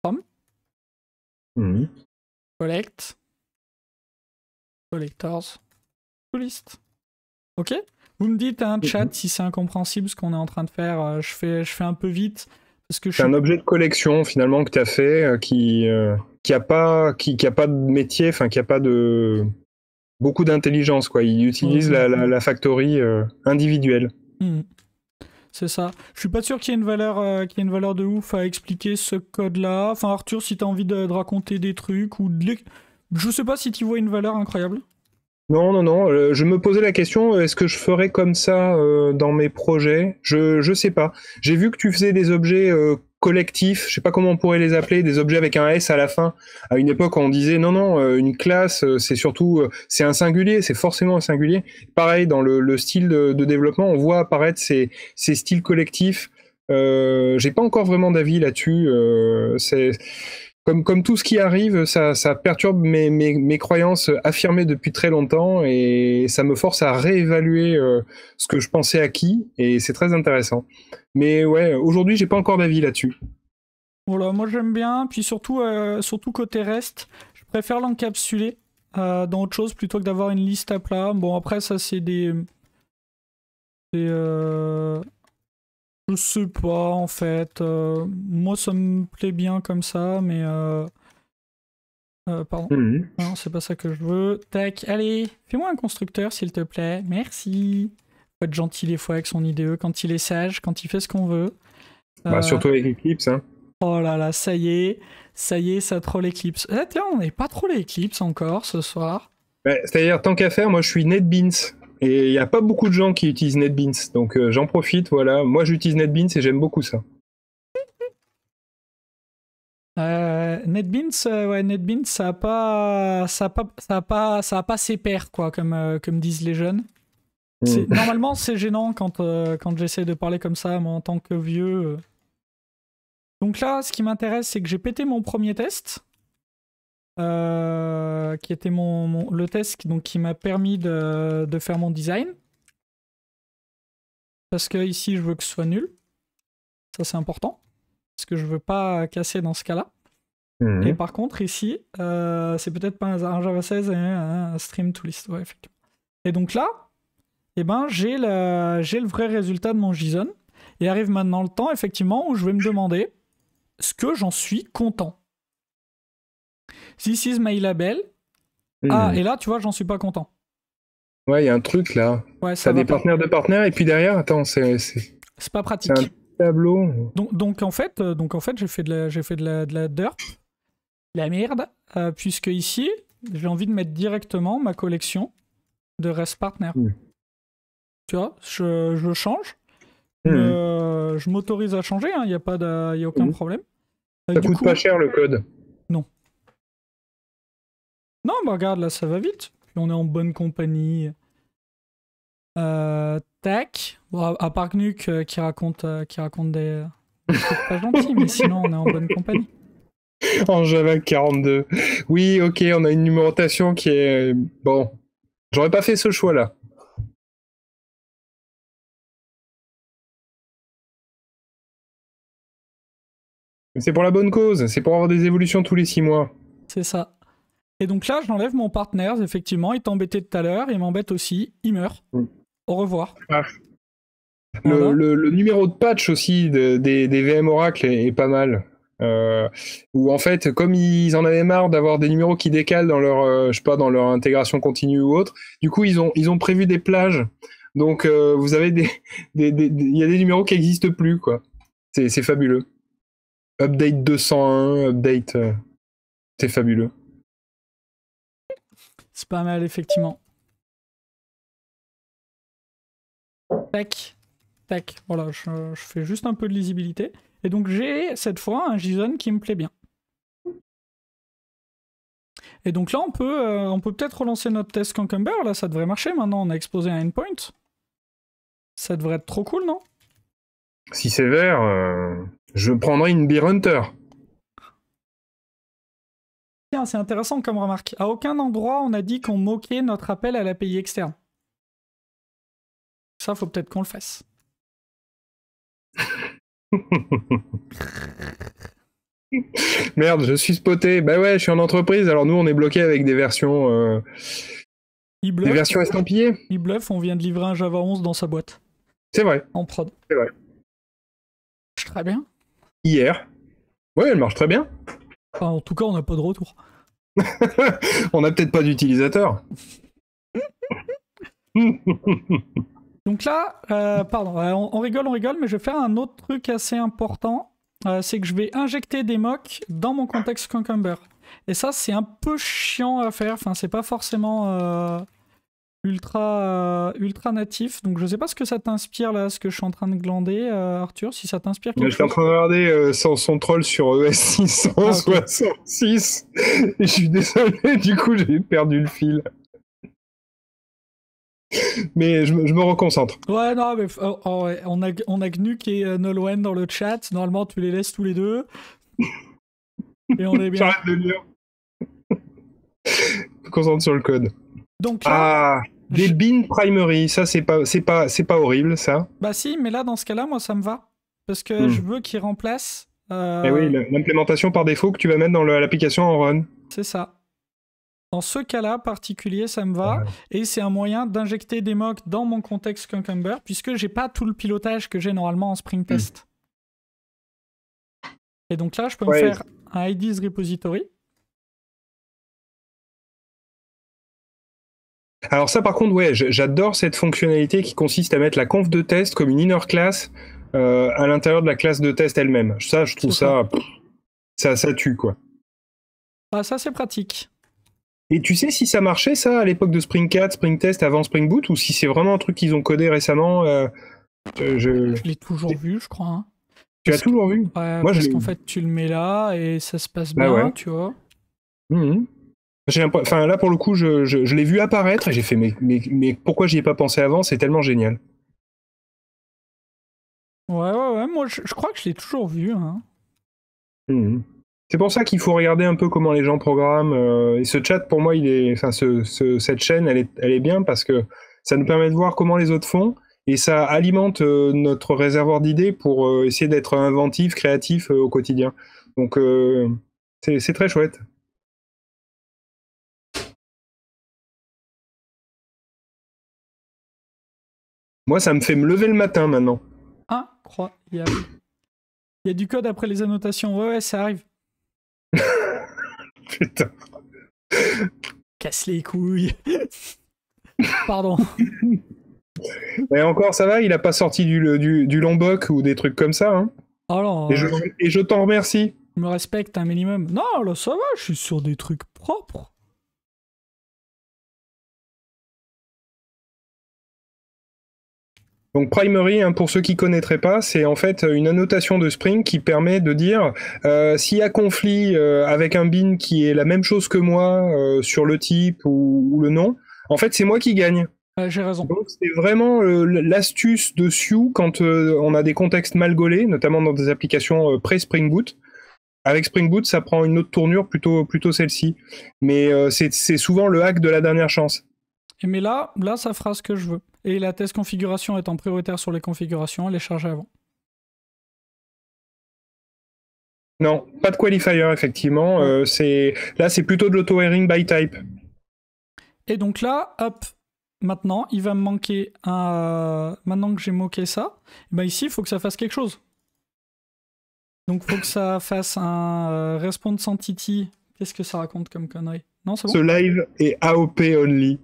from collect collectors to list. Ok. Vous me dites un chat si c'est incompréhensible ce qu'on est en train de faire. Je fais un peu vite parce que c'est un objet de collection finalement que tu as fait qui a pas de métier, enfin qui a pas de beaucoup d'intelligence quoi. Il utilise la factory individuelle. C'est ça. Je suis pas sûr qu'il y ait une valeur de ouf à expliquer ce code-là. Enfin, Arthur, si t'as envie de raconter des trucs ou je sais pas si tu vois une valeur incroyable. Non. Je me posais la question, est-ce que je ferais comme ça dans mes projets? Je sais pas. J'ai vu que tu faisais des objets collectifs, je sais pas comment on pourrait les appeler, des objets avec un S à la fin. À une époque, on disait non, une classe, c'est surtout, c'est un singulier, c'est forcément un singulier. Pareil, dans le style de développement, on voit apparaître ces styles collectifs. J'ai pas encore vraiment d'avis là-dessus. C'est comme tout ce qui arrive, ça perturbe mes croyances affirmées depuis très longtemps et ça me force à réévaluer ce que je pensais acquis et c'est très intéressant. Mais ouais, aujourd'hui, j'ai pas encore d'avis là-dessus. Voilà, moi j'aime bien, puis surtout côté REST, je préfère l'encapsuler dans autre chose plutôt que d'avoir une liste à plat. Bon, après, ça, c'est des... je sais pas, en fait. Moi, ça me plaît bien comme ça, mais... pardon. Non, c'est pas ça que je veux. Tac, allez, fais-moi un constructeur, s'il te plaît. Merci. Faut être gentil des fois avec son IDE, quand il est sage, quand il fait ce qu'on veut. Bah, surtout avec Eclipse, hein. Oh là là, ça y est, ça troll Eclipse. Eh, tiens, on n'est pas trollé Eclipse encore ce soir. C'est-à-dire, tant qu'à faire, moi je suis NetBeans. Et il n'y a pas beaucoup de gens qui utilisent NetBeans. Donc j'en profite, voilà. Moi j'utilise NetBeans et j'aime beaucoup ça. NetBeans, ouais, NetBeans, ça a pas ses pairs, quoi, comme disent les jeunes. Normalement, c'est gênant quand j'essaie de parler comme ça, moi, en tant que vieux. Donc là, ce qui m'intéresse, c'est que j'ai pété mon premier test, qui était le test qui m'a permis de faire mon design. Parce que ici, je veux que ce soit nul. Ça, c'est important. Parce que je veux pas casser dans ce cas-là. Et par contre, ici, c'est peut-être pas un Java 16 et un stream to list. Ouais, effectivement. Et donc là, eh ben, j'ai le vrai résultat de mon JSON. Et arrive maintenant le temps, effectivement, où je vais me demander est-ce que j'en suis content. This is my label. Ah, et là, tu vois, j'en suis pas content. Ouais, il y a un truc là. Ouais, ça des partenaires de partenaires, et puis derrière, attends, c'est pas pratique. C'est un tableau. Donc en fait, j'ai fait de la derp, la merde, puisque ici, j'ai envie de mettre directement ma collection de REST partner. Tu vois, je change. Je m'autorise à changer, il n'y a aucun problème. Ça coûte pas cher le code. Non. Non, bah regarde, là ça va vite. Puis on est en bonne compagnie. Tac. Bon, à part Gnuc qui raconte des trucs pas gentils, mais sinon on est en bonne compagnie. En Java 42. Oui, ok, on a une numérotation qui est... Bon, j'aurais pas fait ce choix-là. C'est pour la bonne cause, c'est pour avoir des évolutions tous les 6 mois. C'est ça. Et donc là, j'enlève mon partner, effectivement, il t'embêtait tout à l'heure, il m'embête aussi, il meurt. Au revoir. Ah. Voilà. Le numéro de patch aussi des VM Oracle est pas mal. Où en fait, comme ils en avaient marre d'avoir des numéros qui décalent dans leur, je sais pas, dans leur intégration continue ou autre, du coup ils ont prévu des plages. Donc vous avez il y a des numéros qui n'existent plus, quoi. C'est fabuleux. Update 201, update, c'est fabuleux. C'est pas mal, effectivement. Tac, tac. Voilà, je fais juste un peu de lisibilité. Et donc j'ai cette fois un JSON qui me plaît bien. Et donc là, on peut peut-être relancer notre test Cucumber. Là, ça devrait marcher. Maintenant, on a exposé un endpoint. Ça devrait être trop cool, non? Si c'est vert, je prendrai une Beer Hunter. Tiens, c'est intéressant comme remarque. À aucun endroit, on a dit qu'on moquait notre appel à l'API externe. Ça, faut peut-être qu'on le fasse. Merde, je suis spoté. Bah ouais, je suis en entreprise, alors nous on est bloqué avec des versions des versions estampillées. Il bluffe, on vient de livrer un Java 11 dans sa boîte. C'est vrai. En prod. C'est vrai. Très bien. Hier. Ouais, elle marche très bien. Enfin, en tout cas, on n'a pas de retour. On n'a peut-être pas d'utilisateur. Donc là, pardon, on rigole, mais je vais faire un autre truc assez important. C'est que je vais injecter des mocks dans mon contexte Cucumber. Et ça, c'est un peu chiant à faire. Enfin, c'est pas forcément ultra natif. Donc, je sais pas ce que ça t'inspire là, ce que je suis en train de glander, Arthur. Si ça t'inspire quelque chose. Je suis en train de regarder son troll sur ES 666. Et je suis désolé, du coup, j'ai perdu le fil. Mais je me reconcentre. Ouais, non, mais ouais, on a Gnuc et Nolwenn dans le chat. Normalement, tu les laisses tous les deux. Et on est bien. J'arrête de lire. Je me concentre sur le code. Donc là, des bin primary, ça c'est pas horrible, ça. Bah si, mais là, dans ce cas-là, moi, ça me va. Parce que je veux qu'ils remplacent... Eh oui, l'implémentation par défaut que tu vas mettre dans l'application en run. C'est ça. Dans ce cas-là particulier, ça me va. Ouais. Et c'est un moyen d'injecter des mocks dans mon contexte Cucumber, puisque j'ai pas tout le pilotage que j'ai normalement en Spring Test. Et donc là, je peux me faire un IDs repository. Alors ça, par contre, ouais, j'adore cette fonctionnalité qui consiste à mettre la conf de test comme une inner class à l'intérieur de la classe de test elle-même. Ça, je trouve ça tue, quoi. Ah, ça, c'est pratique. Et tu sais si ça marchait, ça, à l'époque de Spring 4, Spring Test, avant Spring Boot, ou si c'est vraiment un truc qu'ils ont codé récemment Je l'ai toujours vu, je crois. Hein. Tu l'as toujours vu? Ouais, moi, parce qu'en fait, tu le mets là et ça se passe bien, tu vois. Enfin, là, pour le coup, je l'ai vu apparaître et j'ai fait, mais pourquoi j'y ai pas pensé avant? C'est tellement génial. Ouais, moi, je crois que je l'ai toujours vu. Hein. C'est pour ça qu'il faut regarder un peu comment les gens programment. Et ce chat, pour moi, cette chaîne, elle est bien parce que ça nous permet de voir comment les autres font et ça alimente notre réservoir d'idées pour essayer d'être inventif, créatif au quotidien. Donc, c'est très chouette. Moi, ça me fait me lever le matin maintenant. Incroyable. Il y a du code après les annotations. Ouais, ça arrive. Putain. Casse les couilles. Pardon. Et encore, ça va, il a pas sorti du Lombok ou des trucs comme ça. Hein. Alors, et je t'en remercie. Je me respecte un minimum. Non, là, ça va, je suis sur des trucs propres. Donc primary, hein, pour ceux qui ne connaîtraient pas, c'est en fait une annotation de Spring qui permet de dire s'il y a conflit avec un bin qui est la même chose que moi sur le type ou le nom, en fait c'est moi qui gagne. J'ai raison. Donc c'est vraiment l'astuce de Sioux quand on a des contextes mal gaulés, notamment dans des applications pré-Spring Boot. Avec Spring Boot, ça prend une autre tournure, plutôt celle-ci. Mais c'est souvent le hack de la dernière chance. Mais là, ça fera ce que je veux. Et la test configuration étant prioritaire sur les configurations, elle est chargée avant. Non, pas de qualifier, effectivement. Là, c'est plutôt de l'auto-airing by type. Et donc là, hop, maintenant, il va me manquer un... Maintenant que j'ai moqué ça, ben ici, il faut que ça fasse quelque chose. Donc, il faut que ça fasse un response entity. Qu'est-ce que ça raconte comme connerie? Non, c'est bon? Ce live est AOP only.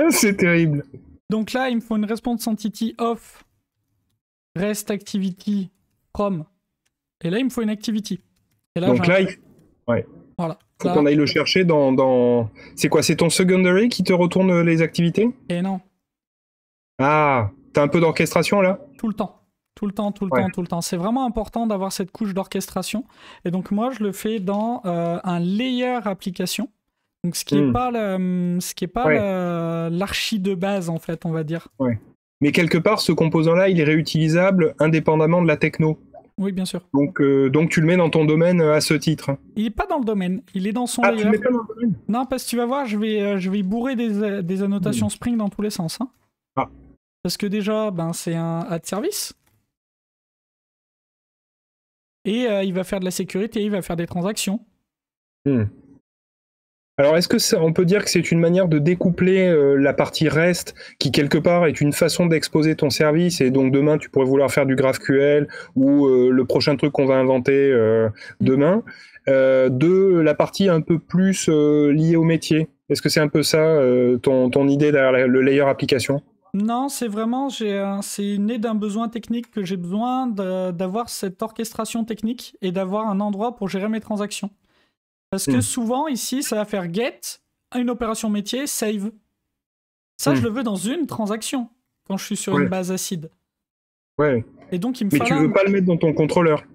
C'est terrible. Donc là, il me faut une response entity of rest activity from. Et là, il me faut une activity. Et là, donc là, ouais. Voilà. Faut qu'on aille le chercher dans... C'est quoi? C'est ton secondary qui te retourne les activités? Et non. Ah, t'as un peu d'orchestration là? Tout le temps. Tout le temps. C'est vraiment important d'avoir cette couche d'orchestration. Et donc moi, je le fais dans un layer application. Donc ce qui est pas l'archi de base en fait, on va dire. Ouais. Mais quelque part, ce composant-là, il est réutilisable indépendamment de la techno. Oui, bien sûr. Donc tu le mets dans ton domaine à ce titre. Il est pas dans le domaine, il est dans son layer. Ah, tu le mets pas dans le domaine? Non, parce que tu vas voir, je vais bourrer des annotations Spring dans tous les sens. Hein. Ah. Parce que déjà, c'est un add service. Et il va faire de la sécurité, il va faire des transactions. Alors, est-ce que on peut dire que c'est une manière de découpler la partie REST, qui quelque part est une façon d'exposer ton service, et donc demain tu pourrais vouloir faire du GraphQL ou le prochain truc qu'on va inventer demain, de la partie un peu plus liée au métier? Est-ce que c'est un peu ça ton idée derrière le layer application? Non, c'est vraiment, c'est né d'un besoin technique que j'ai besoin d'avoir cette orchestration technique et d'avoir un endroit pour gérer mes transactions. Parce que souvent, ici, ça va faire get, une opération métier, save. Ça, je le veux dans une transaction, quand je suis sur une base acide. Ouais. Et donc, il me Mais tu veux pas le mettre dans ton contrôleur?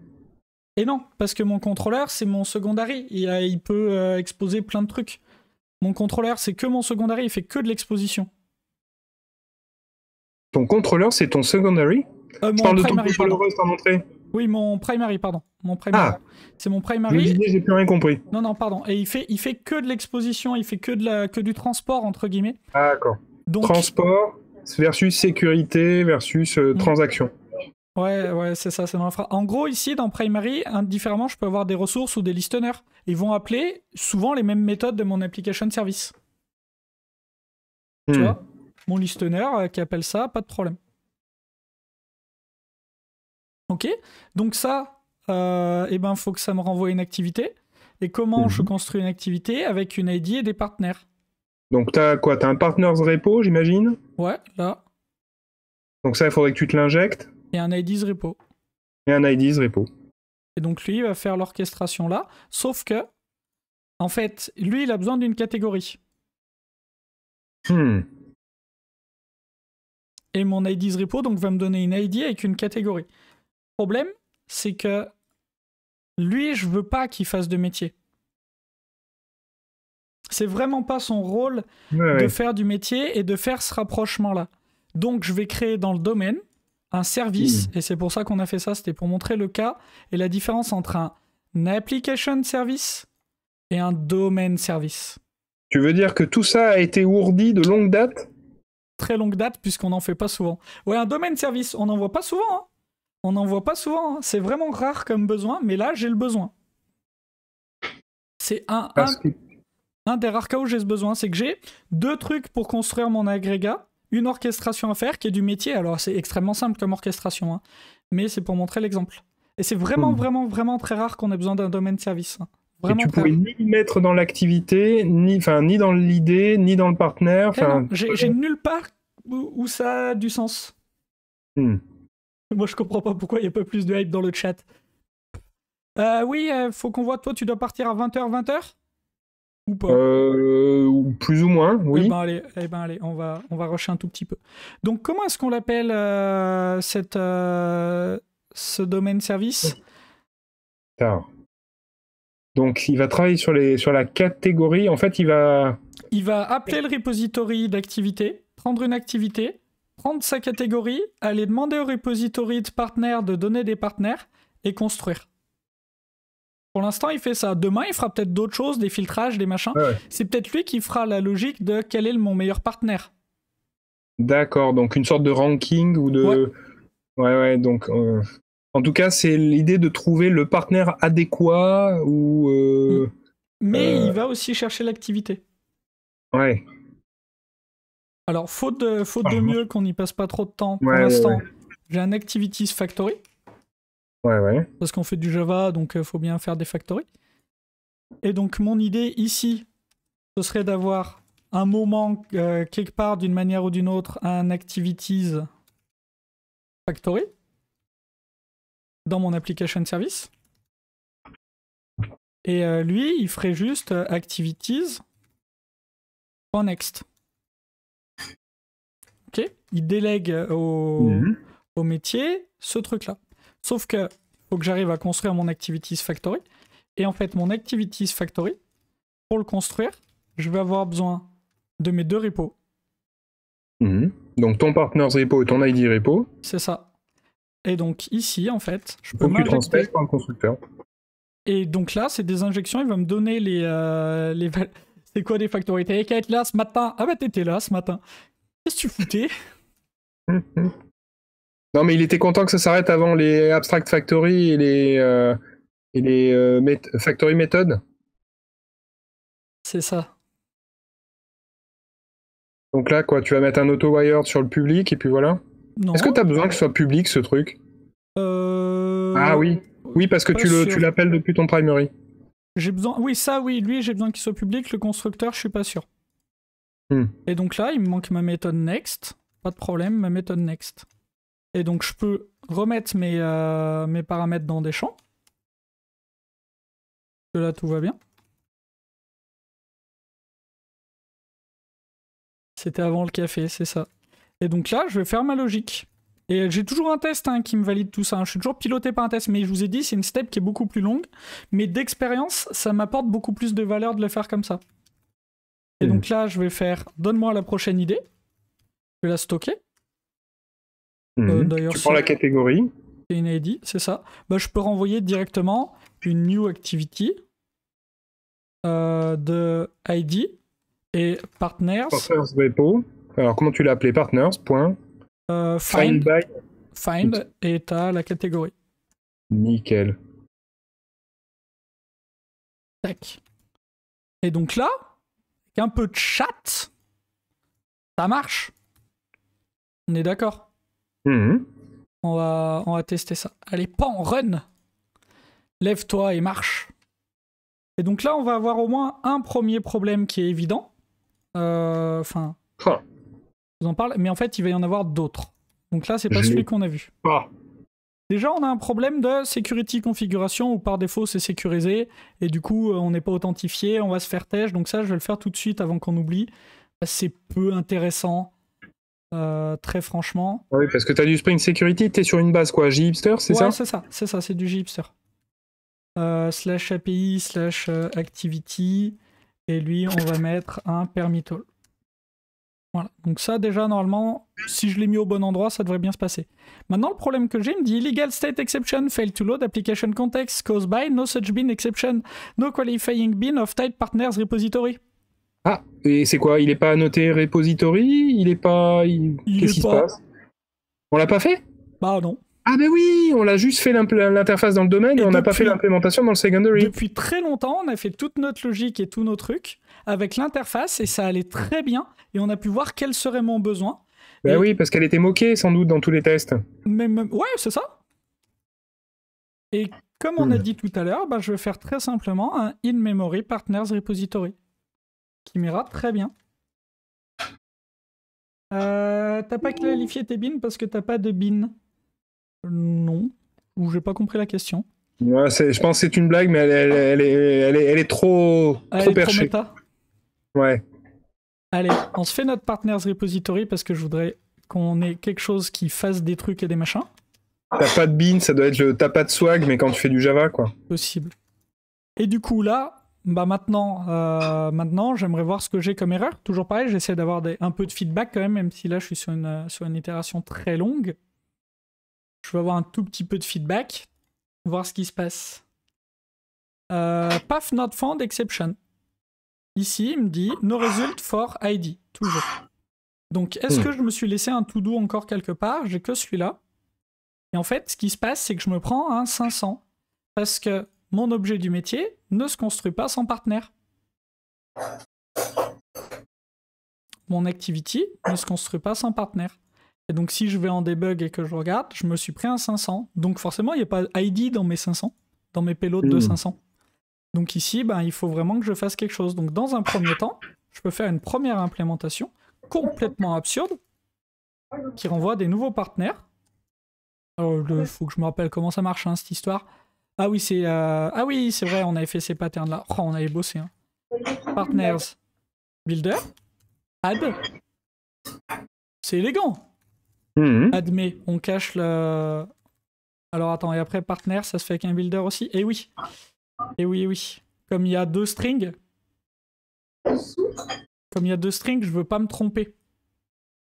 Et non, parce que mon contrôleur, c'est mon secondary. Il peut exposer plein de trucs. Mon contrôleur, c'est que mon secondary, il fait que de l'exposition. Ton contrôleur, c'est ton secondary? Je parle de ton contrôleur en entrée. Oui, mon primary, pardon. Mon primary. Ah, c'est mon primary. Je me disais, j'ai plus rien compris. Non, pardon. Et il fait que de l'exposition, il fait que du transport, entre guillemets. Ah, d'accord. Donc... Transport versus sécurité versus transaction. Ouais, c'est ça, c'est dans l'infra. En gros, ici, dans Primary, indifféremment, je peux avoir des ressources ou des listeners. Ils vont appeler souvent les mêmes méthodes de mon application service. Tu vois, mon listener qui appelle ça, pas de problème. Ok, donc ça, faut que ça me renvoie une activité. Et comment je construis une activité? Avec une ID et des partenaires. Donc t'as quoi? T'as un partners repo, j'imagine? Ouais, là. Donc ça, il faudrait que tu te l'injectes. Et un IDs repo. Et un IDs repo. Et donc lui, il va faire l'orchestration là. Sauf que, en fait, lui, il a besoin d'une catégorie. Et mon IDs repo, donc, va me donner une ID avec une catégorie. Le problème, c'est que lui, je veux pas qu'il fasse de métier. C'est vraiment pas son rôle de faire du métier et de faire ce rapprochement-là. Donc, je vais créer dans le domaine un service, et c'est pour ça qu'on a fait ça, c'était pour montrer le cas et la différence entre un application service et un domaine service. Tu veux dire que tout ça a été ourdi de longue date? Très longue date, puisqu'on n'en fait pas souvent. Ouais, un domaine service, on n'en voit pas souvent. Hein. On n'en voit pas souvent. Hein. C'est vraiment rare comme besoin, mais là, j'ai le besoin. C'est un des rares cas où j'ai ce besoin. C'est que j'ai 2 trucs pour construire mon agrégat, une orchestration à faire qui est du métier. Alors, c'est extrêmement simple comme orchestration, hein, mais c'est pour montrer l'exemple. Et c'est vraiment, vraiment très rare qu'on ait besoin d'un domaine service. Hein. Vraiment. Et tu pouvais ni le mettre dans l'activité, ni dans l'idée, ni dans le partenaire. J'ai nulle part où ça a du sens. Moi, je comprends pas pourquoi il n'y a pas plus de hype dans le chat. Oui, faut qu'on voit. Toi, tu dois partir à 20h ou pas? Plus ou moins, oui. Eh ben allez, on va rusher un tout petit peu. Donc, comment est-ce qu'on l'appelle ce domaine service? Donc, il va travailler sur la catégorie. En fait, il va appeler le repository d'activité, prendre une activité, prendre sa catégorie, aller demander au repository de partenaires de donner des partenaires et construire. Pour l'instant, il fait ça. Demain, il fera peut-être d'autres choses, des filtrages, des machins. Ouais. C'est peut-être lui qui fera la logique de quel est mon meilleur partenaire. D'accord, donc une sorte de ranking ou de... Ouais, donc... En tout cas, c'est l'idée de trouver le partenaire adéquat ou... Mais il va aussi chercher l'activité. Ouais. Alors, faute de mieux qu'on n'y passe pas trop de temps, pour l'instant, j'ai un Activities Factory. Ouais. Parce qu'on fait du Java, donc il faut bien faire des factories. Et donc, mon idée ici, ce serait d'avoir un moment, quelque part, d'une manière ou d'une autre, un Activities Factory dans mon application service. Et lui, il ferait juste activities.next. Ok, il délègue au métier ce truc-là. Sauf que faut que j'arrive à construire mon Activities Factory. Et en fait, mon Activities Factory, pour le construire, je vais avoir besoin de mes 2 repos. Donc ton partners repo et ton ID repo. C'est ça. Et donc ici, en fait, je peux m'injecter. Tu transfères par le constructeur. Et donc là, c'est des injections. Il va me donner les c'est quoi des factories? T'avais qu'à être là ce matin. Ah bah t'étais là ce matin. Qu'est-ce que tu foutais? Non, mais il était content que ça s'arrête avant les Abstract Factory et les Factory Method. C'est ça. Donc là, quoi, tu vas mettre un auto-wired sur le public et puis voilà. Est-ce que tu as besoin que ce soit public, ce truc? Ah oui. Oui, parce que tu l'appelles depuis ton primary. J'ai besoin... Oui, ça, oui. Lui, j'ai besoin qu'il soit public. Le constructeur, je suis pas sûr. Et donc là, il me manque ma méthode next. Pas de problème, ma méthode next. Et donc, je peux remettre mes paramètres dans des champs. Que là, tout va bien. C'était avant le café, c'est ça. Et donc là, je vais faire ma logique. Et j'ai toujours un test qui me valide tout ça. Je suis toujours piloté par un test, mais je vous ai dit, c'est une step qui est beaucoup plus longue. Mais d'expérience, ça m'apporte beaucoup plus de valeur de le faire comme ça. Et donc là, je vais faire « Donne-moi la prochaine idée ». Je vais la stocker. D'ailleurs, tu prends la catégorie. C'est une ID, c'est ça. Bah, je peux renvoyer directement une new activity de ID et partners. Partners repo. Alors, comment tu l'as appelé? Partners. Find find, et t'as la catégorie. Nickel. Tac. Et donc là, avec un peu de chat, ça marche. On est d'accord? On va tester ça. Allez, pan, run. Lève-toi et marche. Et donc là, on va avoir au moins un premier problème qui est évident. Enfin, je vous en parle, mais en fait, il va y en avoir d'autres. Donc là, c'est pas celui qu'on a vu. Déjà, on a un problème de security configuration où par défaut, c'est sécurisé. Et du coup, on n'est pas authentifié, on va se faire tèche. Donc ça, je vais le faire tout de suite avant qu'on oublie. C'est peu intéressant. Très franchement. Oui, parce que tu as du Spring Security, tu es sur une base quoi, JHipster, c'est ça? Ouais, c'est ça, c'est du JHipster. Slash API, slash activity, et lui, on va mettre un permittal. Voilà, donc ça déjà, normalement, si je l'ai mis au bon endroit, ça devrait bien se passer. Maintenant, le problème que j'ai, il me dit illegal state exception, fail to load application context caused by no such bin exception, no qualifying bin of type partners repository. Ah, et c'est quoi? Il est pas annoté repository? Il est pas... Qu'est-ce qui se passe? On l'a pas fait? Bah non. Ah ben oui, on l'a juste fait l'interface dans le domaine et on n'a pas fait l'implémentation dans le secondary. Depuis très longtemps, on a fait toute notre logique et tous nos trucs avec l'interface et ça allait très bien et on a pu voir quel serait mon besoin. Ben oui, parce qu'elle était moquée sans doute dans tous les tests. Ouais, c'est ça. Et comme on a dit tout à l'heure, bah, je vais faire très simplement un in-memory partners repository qui m'ira très bien. T'as pas qualifié tes bins parce que t'as pas de bin? Non. Ou j'ai pas compris la question. Ouais, je pense que c'est une blague, mais elle est trop perchée. Trop méta. Ouais. Allez, on se fait notre partners repository parce que je voudrais qu'on ait quelque chose qui fasse des trucs et des machins. T'as pas de bin, ça doit être le t'as pas de swag, mais quand tu fais du Java, quoi. Possible. Et du coup, là, bah maintenant j'aimerais voir ce que j'ai comme erreur. Toujours pareil, j'essaie d'avoir un peu de feedback quand même si là je suis sur une itération très longue. Je veux avoir un tout petit peu de feedback, voir ce qui se passe. Path not found exception. Ici, il me dit no result for ID, toujours. Donc, est-ce que je me suis laissé un to-do encore quelque part? J'ai que celui-là. Et en fait, ce qui se passe, c'est que je me prends un 500 parce que mon objet du métier ne se construit pas sans partenaire. Mon activity ne se construit pas sans partenaire. Et donc, si je vais en debug et que je regarde, je me suis pris un 500. Donc, forcément, il n'y a pas ID dans mes 500, dans mes payloads de 500. Donc ici, ben, il faut vraiment que je fasse quelque chose. Donc dans un premier temps, je peux faire une première implémentation complètement absurde qui renvoie des nouveaux partenaires. Alors il faut que je me rappelle comment ça marche, hein, cette histoire. Ah oui, c'est vrai, on avait fait ces patterns-là. Oh, on avait bossé. Hein. Partners, builder, add. C'est élégant. Admet, on cache le... Alors attends, et après partner, ça se fait avec un builder aussi? Eh oui. Et oui. Comme il y a deux strings, je veux pas me tromper.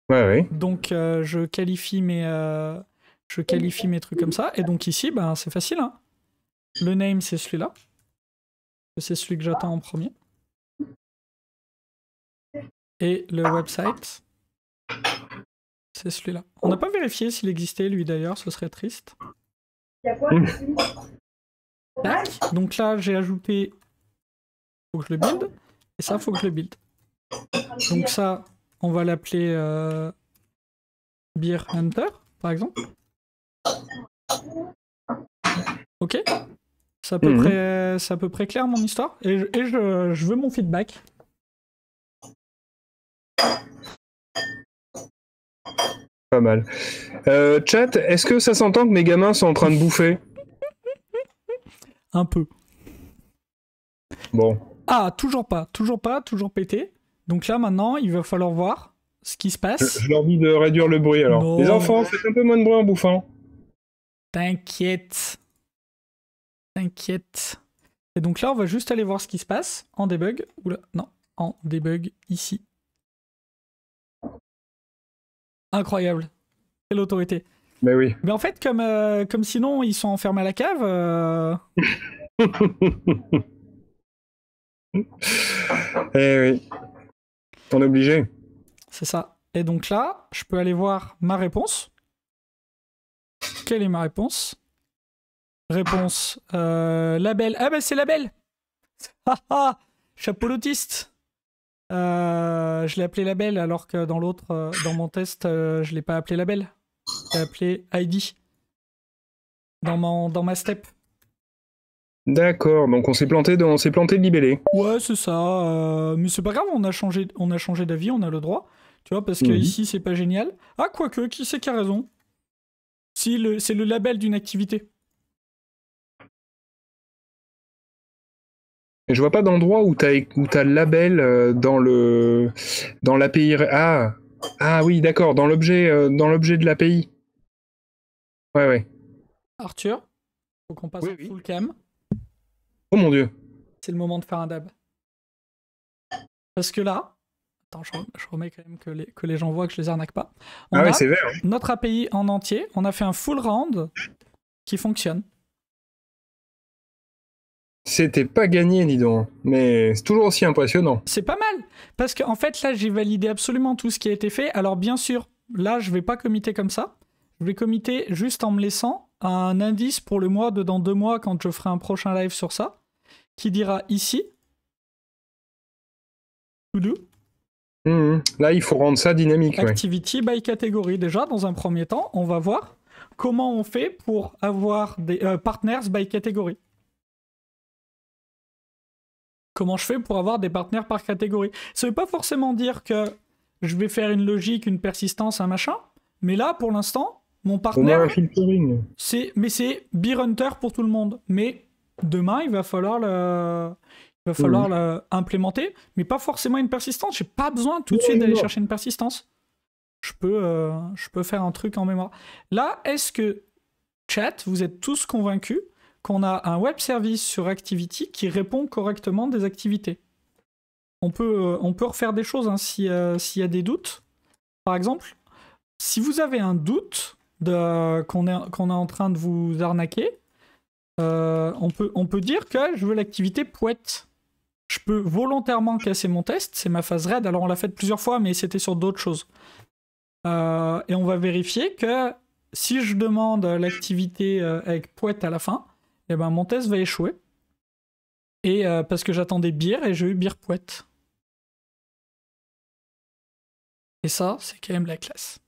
Ouais. Donc je qualifie mes trucs comme ça. Et donc ici, ben, c'est facile. Hein. Le name, c'est celui-là. C'est celui que j'attends en premier. Et le website, c'est celui-là. On n'a pas vérifié s'il existait, lui d'ailleurs, ce serait triste. Tac. Donc là, j'ai ajouté... Faut que je le build. Et ça, faut que je le build. Donc ça, on va l'appeler Beer Hunter, par exemple. Ok. C'est à peu près clair mon histoire. Et je veux mon feedback. Pas mal. Chat, est-ce que ça s'entend que mes gamins sont en train de bouffer? Un peu. Bon. Ah, toujours pété. Donc là, maintenant, il va falloir voir ce qui se passe. Je leur dis de réduire le bruit, alors. Non. Les enfants, faites un peu moins de bruit en bouffant. T'inquiète. Et donc là, on va juste aller voir ce qui se passe en debug. Oula, non, en debug, ici. Incroyable. Quelle autorité. Mais oui. Mais en fait, comme sinon, ils sont enfermés à la cave... Eh oui. On est obligé. C'est ça. Et donc là, je peux aller voir ma réponse. Quelle est ma réponse? Réponse label. Ah bah c'est label. Haha, chapeau l'autiste. Je l'ai appelé label alors que dans l'autre, dans mon test, je l'ai pas appelé label. Je l'ai appelé ID. Dans ma step. D'accord, donc on s'est planté de libellé. Ouais, c'est ça. Mais c'est pas grave, on a changé d'avis, on a le droit. Tu vois, parce que ici, c'est pas génial. Ah, quoique, qui c'est qui a raison? Si, c'est le label d'une activité. Et je vois pas d'endroit où t'as le label dans l'API. Ah oui, d'accord, dans l'objet de l'API. Ouais. Arthur, faut qu'on passe en full cam. Oh mon dieu. C'est le moment de faire un dab. Parce que là, attends, je remets quand même que les gens voient que je les arnaque pas. On a c'est vert. notre API en entier, on a fait un full round qui fonctionne. C'était pas gagné, dis donc. Mais c'est toujours aussi impressionnant. C'est pas mal. Parce qu'en fait, là, j'ai validé absolument tout ce qui a été fait. Alors, bien sûr, là, je vais pas committer comme ça. Je vais committer juste en me laissant un indice pour le mois de dans 2 mois quand je ferai un prochain live sur ça. Qui dira ici. To do. Là, il faut rendre ça dynamique. Activity by catégorie. Déjà, dans un premier temps, on va voir comment on fait pour avoir des partners by catégorie. Comment je fais pour avoir des partenaires par catégorie. Ça veut pas forcément dire que je vais faire une logique, une persistance, un machin. Mais là, pour l'instant, mon partenaire... un filtering. C'est Beer Hunter pour tout le monde. Mais demain, il va falloir l'implémenter. Mais pas forcément une persistance. J'ai pas besoin tout de suite d'aller chercher une persistance. Je peux faire un truc en mémoire. Là, est-ce que, chat, vous êtes tous convaincus qu'on a un web service sur Activity qui répond correctement des activités? On peut refaire des choses hein, s'il y a des doutes. Par exemple, si vous avez un doute qu'on est en train de vous arnaquer, on peut dire que je veux l'activité pouette. Je peux volontairement casser mon test, c'est ma phase raid. Alors on l'a fait plusieurs fois, mais c'était sur d'autres choses. Et on va vérifier que si je demande l'activité avec pouette à la fin, eh ben mon test va échouer. Et parce que j'attendais bière et j'ai eu bière pouette. Et ça, c'est quand même la classe.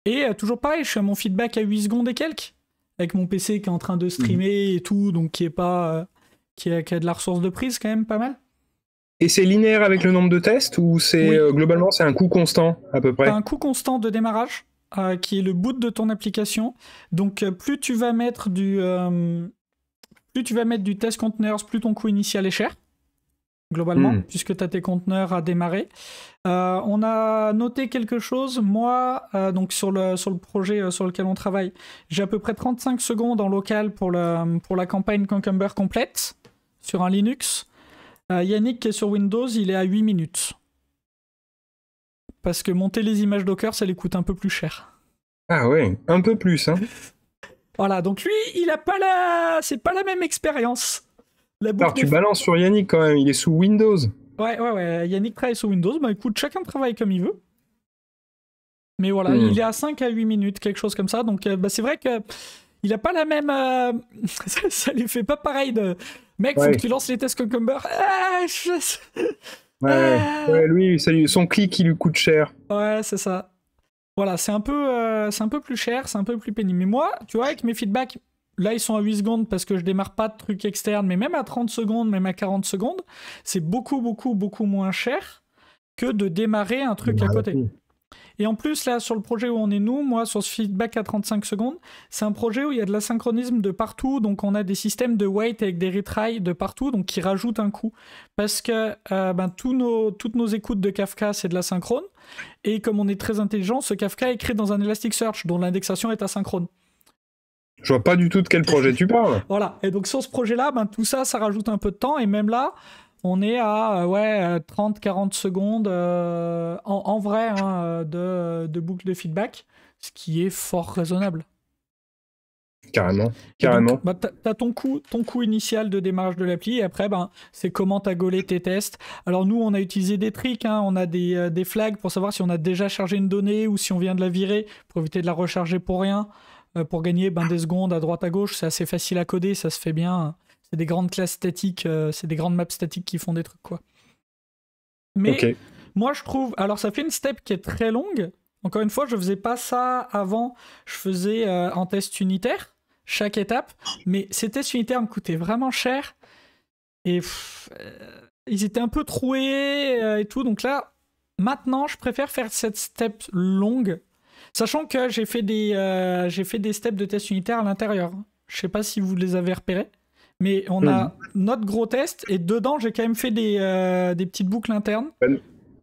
Et toujours pareil, je suis à mon feedback à 8 secondes et quelques. Avec mon PC qui est en train de streamer et tout, donc qui a de la ressource de prise quand même pas mal. Et c'est linéaire avec le nombre de tests ou c'est globalement c'est un coût constant à peu près? Un coût constant de démarrage qui est le boot de ton application. Donc plus tu vas mettre du test containers, plus ton coût initial est cher. Globalement, puisque tu as tes conteneurs à démarrer. On a noté quelque chose. Moi, donc sur le projet sur lequel on travaille, j'ai à peu près 35 secondes en local pour la campagne Concumber complète sur un Linux. Yannick qui est sur Windows, il est à 8 minutes. Parce que monter les images Docker, ça lui coûte un peu plus cher. Ah ouais, un peu plus, hein. Voilà, donc lui, il a pas c'est pas la même expérience. Alors tu balances sur Yannick quand même, il est sous Windows. Ouais, Yannick travaille sous Windows. Bah écoute, chacun travaille comme il veut. Mais voilà, il est à 5 à 8 minutes, quelque chose comme ça. Donc c'est vrai que il a pas la même... ça lui fait pas pareil de... Mec, faut que tu lances les tests Cucumber. Lui, son clic, il lui coûte cher. Ouais, c'est ça. Voilà, c'est un peu plus cher, c'est un peu plus pénible. Mais moi, tu vois, avec mes feedbacks... Là, ils sont à 8 secondes parce que je démarre pas de trucs externes, mais même à 30 secondes, même à 40 secondes, c'est beaucoup moins cher que de démarrer un truc à côté. Et en plus, là, sur le projet où on est nous, moi, sur ce feedback à 35 secondes, c'est un projet où il y a de l'asynchronisme de partout, donc on a des systèmes de wait avec des retries de partout, donc qui rajoutent un coût. Parce que toutes nos écoutes de Kafka, c'est de l'asynchrone, et comme on est très intelligent, ce Kafka est écrit dans un Elasticsearch, dont l'indexation est asynchrone. Je vois pas du tout de quel projet tu parles. Voilà, et donc sur ce projet-là, tout ça rajoute un peu de temps, et même là, on est à 30-40 secondes en vrai de boucle de feedback, ce qui est fort raisonnable. Carrément. Donc, t'as ton coût initial de démarrage de l'appli, et après, c'est comment t'as gaulé tes tests. Alors nous, on a utilisé des tricks, on a des flags pour savoir si on a déjà chargé une donnée ou si on vient de la virer, pour éviter de la recharger pour rien. pour gagner des secondes à droite à gauche. C'est assez facile à coder, ça se fait bien. C'est des grandes classes statiques, c'est des grandes maps statiques qui font des trucs, quoi. Mais moi, je trouve... Alors, ça fait une step qui est très longue. Encore une fois, je faisais pas ça avant. Je faisais en test unitaire, chaque étape. Mais ces tests unitaires me coûtaient vraiment cher. Et ils étaient un peu troués et tout. Donc là, maintenant, je préfère faire cette step longue. Sachant que j'ai fait des steps de tests unitaires à l'intérieur. Je sais pas si vous les avez repérés. Mais on a notre gros test et dedans, j'ai quand même fait des petites boucles internes.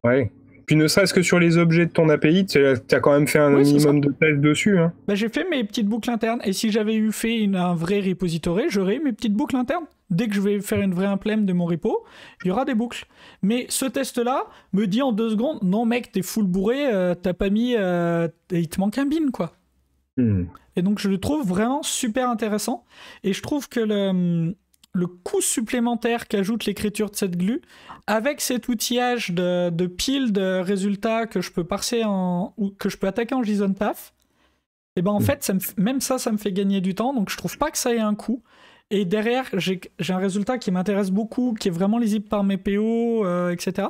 Ouais. Puis ne serait-ce que sur les objets de ton API, tu as quand même fait un minimum de tests dessus. Hein. J'ai fait mes petites boucles internes. Et si j'avais fait un vrai repository, j'aurais mes petites boucles internes. Dès que je vais faire une vraie implème de mon repo, il y aura des boucles. Mais ce test-là me dit en 2 secondes, non mec, t'es full bourré, t'as pas mis... il te manque un bin, quoi. Et donc je le trouve vraiment super intéressant. Et je trouve que le coût supplémentaire qu'ajoute l'écriture de cette glue, avec cet outillage de pile de résultats que je peux parser ou que je peux attaquer en JSON Path, et en fait, même ça me fait gagner du temps. Donc je trouve pas que ça ait un coût. Et derrière, j'ai un résultat qui m'intéresse beaucoup, qui est vraiment lisible par mes PO, etc.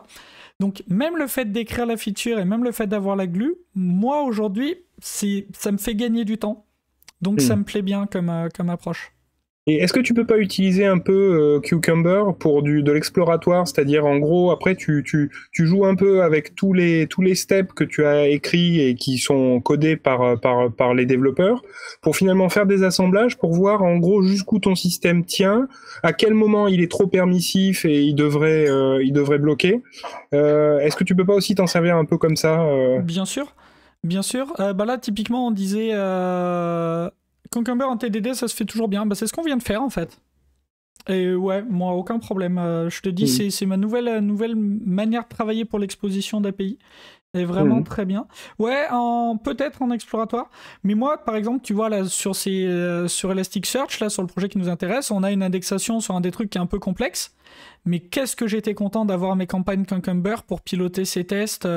Donc même le fait d'écrire la feature et même le fait d'avoir la glue, moi aujourd'hui, ça me fait gagner du temps. Donc ça me plaît bien comme approche. Et est-ce que tu peux pas utiliser un peu Cucumber pour de l'exploratoire, c'est-à-dire en gros après tu joues un peu avec tous les steps que tu as écrits et qui sont codés par les développeurs pour finalement faire des assemblages pour voir en gros jusqu'où ton système tient, à quel moment il est trop permissif et il devrait bloquer. Est-ce que tu peux pas aussi t'en servir un peu comme ça Bien sûr. Là typiquement on disait Cucumber en TDD, ça se fait toujours bien. C'est ce qu'on vient de faire, en fait. Et ouais, moi, aucun problème. Je te dis, c'est ma nouvelle manière de travailler pour l'exposition d'API. Et vraiment très bien. Ouais, peut-être en exploratoire. Mais moi, par exemple, tu vois, là, sur Elasticsearch, là, sur le projet qui nous intéresse, on a une indexation sur un des trucs qui est un peu complexe. Mais qu'est-ce que j'étais content d'avoir mes campagnes Cucumber pour piloter ces tests.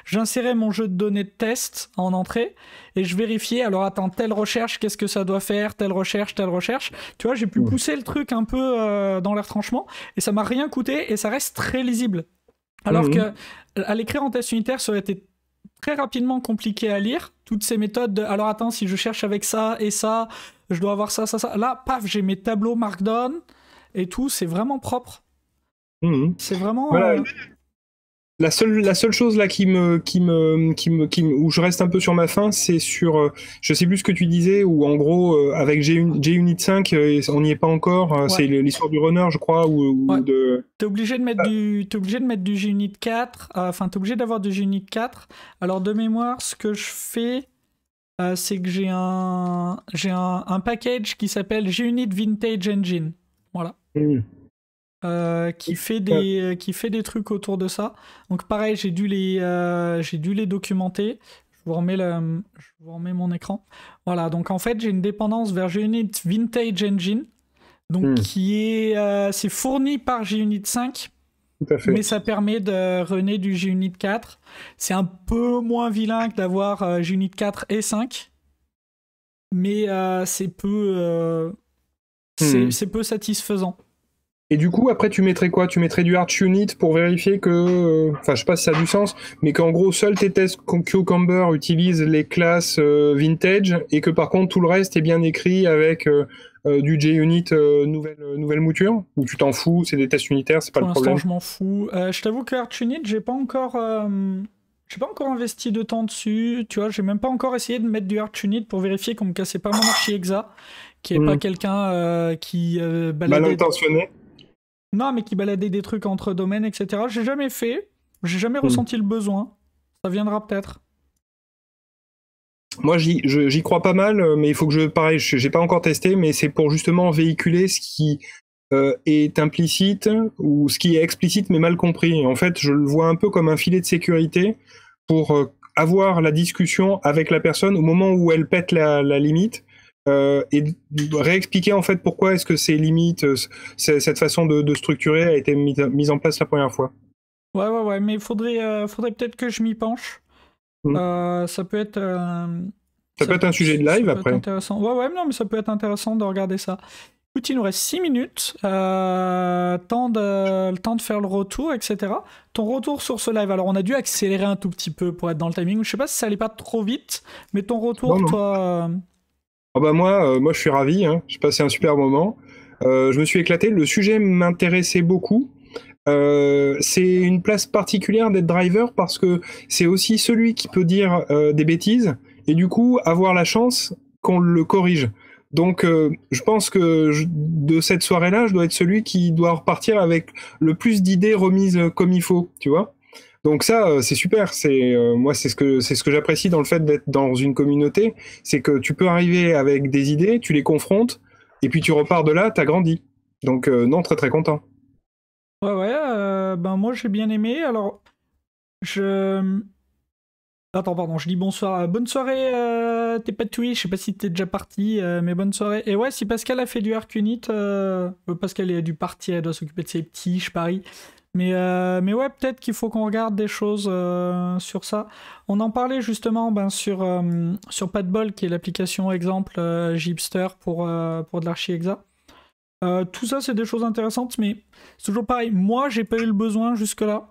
J'insérais mon jeu de données de test en entrée et je vérifiais, alors attends, telle recherche, qu'est-ce que ça doit faire, telle recherche. Tu vois, j'ai pu pousser le truc un peu dans les retranchements et ça m'a rien coûté et ça reste très lisible. Alors que à l'écrire en test unitaire, ça aurait été très rapidement compliqué à lire. Toutes ces méthodes alors attends, si je cherche avec ça et ça, je dois avoir ça. Là, paf, j'ai mes tableaux Markdown et tout, c'est vraiment propre. C'est vraiment... Voilà. La seule chose là où je reste un peu sur ma faim, c'est sur, je sais plus ce que tu disais, où en gros, avec JUnit 5, on n'y est pas encore, c'est l'histoire du runner, je crois, T'es obligé de mettre du JUnit 4, enfin, t'es obligé d'avoir du JUnit 4. Alors, de mémoire, ce que je fais, c'est que j'ai un package qui s'appelle JUnit Vintage Engine. Voilà. Qui fait des trucs autour de ça. Donc pareil, j'ai dû les documenter. Je vous remets mon écran. Voilà, donc en fait, j'ai une dépendance vers JUnit Vintage Engine, donc c'est fourni par JUnit 5, mais ça permet de runner du JUnit 4. C'est un peu moins vilain que d'avoir JUnit 4 et 5, mais c'est peu satisfaisant. Et du coup, après, tu mettrais quoi? Tu mettrais du ArchUnit pour vérifier que... Enfin, je sais pas si ça a du sens, mais qu'en gros, seuls tes tests Cucumber utilisent les classes vintage, et que par contre, tout le reste est bien écrit avec du JUnit nouvelle mouture? Ou tu t'en fous, c'est des tests unitaires, c'est pas le problème? Pour l'instant, je m'en fous. Je t'avoue que ArchUnit, j'ai pas encore investi de temps dessus. Tu vois, j'ai même pas encore essayé de mettre du ArchUnit pour vérifier qu'on me cassait pas mon archi-exa, qui est pas quelqu'un qui baladait... Mal intentionné. Non, mais qui baladait des trucs entre domaines, etc. J'ai jamais fait. J'ai jamais ressenti le besoin. Ça viendra peut-être. Moi, j'y crois pas mal, mais il faut que pareil, j'ai pas encore testé, mais c'est pour justement véhiculer ce qui est implicite ou ce qui est explicite mais mal compris. En fait, je le vois un peu comme un filet de sécurité pour avoir la discussion avec la personne au moment où elle pète la limite. Et réexpliquer en fait pourquoi est-ce que ces limites, cette façon de structurer a été mise en place la première fois. Ouais, mais faudrait peut-être que je m'y penche. Ça peut être Ça peut être un sujet de live peut après. être intéressant. Ouais, non, mais ça peut être intéressant de regarder ça. Écoute, il nous reste 6 minutes, le temps de faire le retour, etc. Ton retour sur ce live, alors on a dû accélérer un tout petit peu pour être dans le timing. Je sais pas si ça allait pas trop vite, mais ton retour, Non. toi... Ah bah moi je suis ravi, hein. J'ai passé un super moment. Je me suis éclaté. Le sujet m'intéressait beaucoup. C'est une place particulière d'être driver parce que c'est aussi celui qui peut dire des bêtises et du coup avoir la chance qu'on le corrige. Donc je pense que de cette soirée-là, je dois être celui qui doit repartir avec le plus d'idées remises comme il faut, tu vois. Donc ça, c'est super. Moi, c'est ce que j'apprécie dans le fait d'être dans une communauté, c'est que tu peux arriver avec des idées, tu les confrontes, et puis tu repars de là, t'as grandi. Donc non, très très content. Ouais, ben moi j'ai bien aimé. Alors, je... Attends, pardon, je dis bonsoir. Bonne soirée, t'es pas Twitch, je sais pas si t'es déjà parti, mais bonne soirée. Et ouais, si Pascal a fait du Arcunit, Pascal est du parti, elle doit s'occuper de ses petits, je parie. Mais ouais, peut-être qu'il faut qu'on regarde des choses sur ça. On en parlait justement sur Padball, qui est l'application exemple Gipster pour de l'archi-exa. Tout ça, c'est des choses intéressantes, mais c'est toujours pareil. Moi, j'ai pas eu le besoin jusque-là.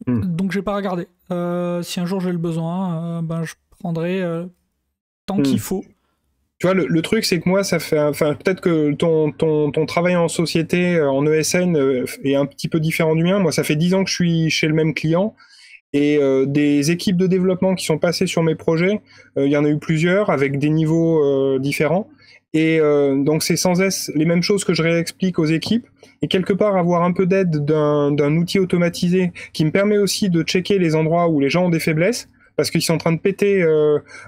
Donc j'ai pas regardé. Si un jour j'ai le besoin, ben je prendrai tant qu'il faut. Tu vois, le truc, c'est que moi, ça fait... Enfin, peut-être que ton travail en société, en ESN, est un petit peu différent du mien. Moi, ça fait 10 ans que je suis chez le même client. Et des équipes de développement qui sont passées sur mes projets, il y en a eu plusieurs, avec des niveaux différents. Et donc, c'est sans cesse les mêmes choses que je réexplique aux équipes. Et quelque part, avoir un peu d'aide d'un outil automatisé qui me permet aussi de checker les endroits où les gens ont des faiblesses, parce qu'ils sont en train de péter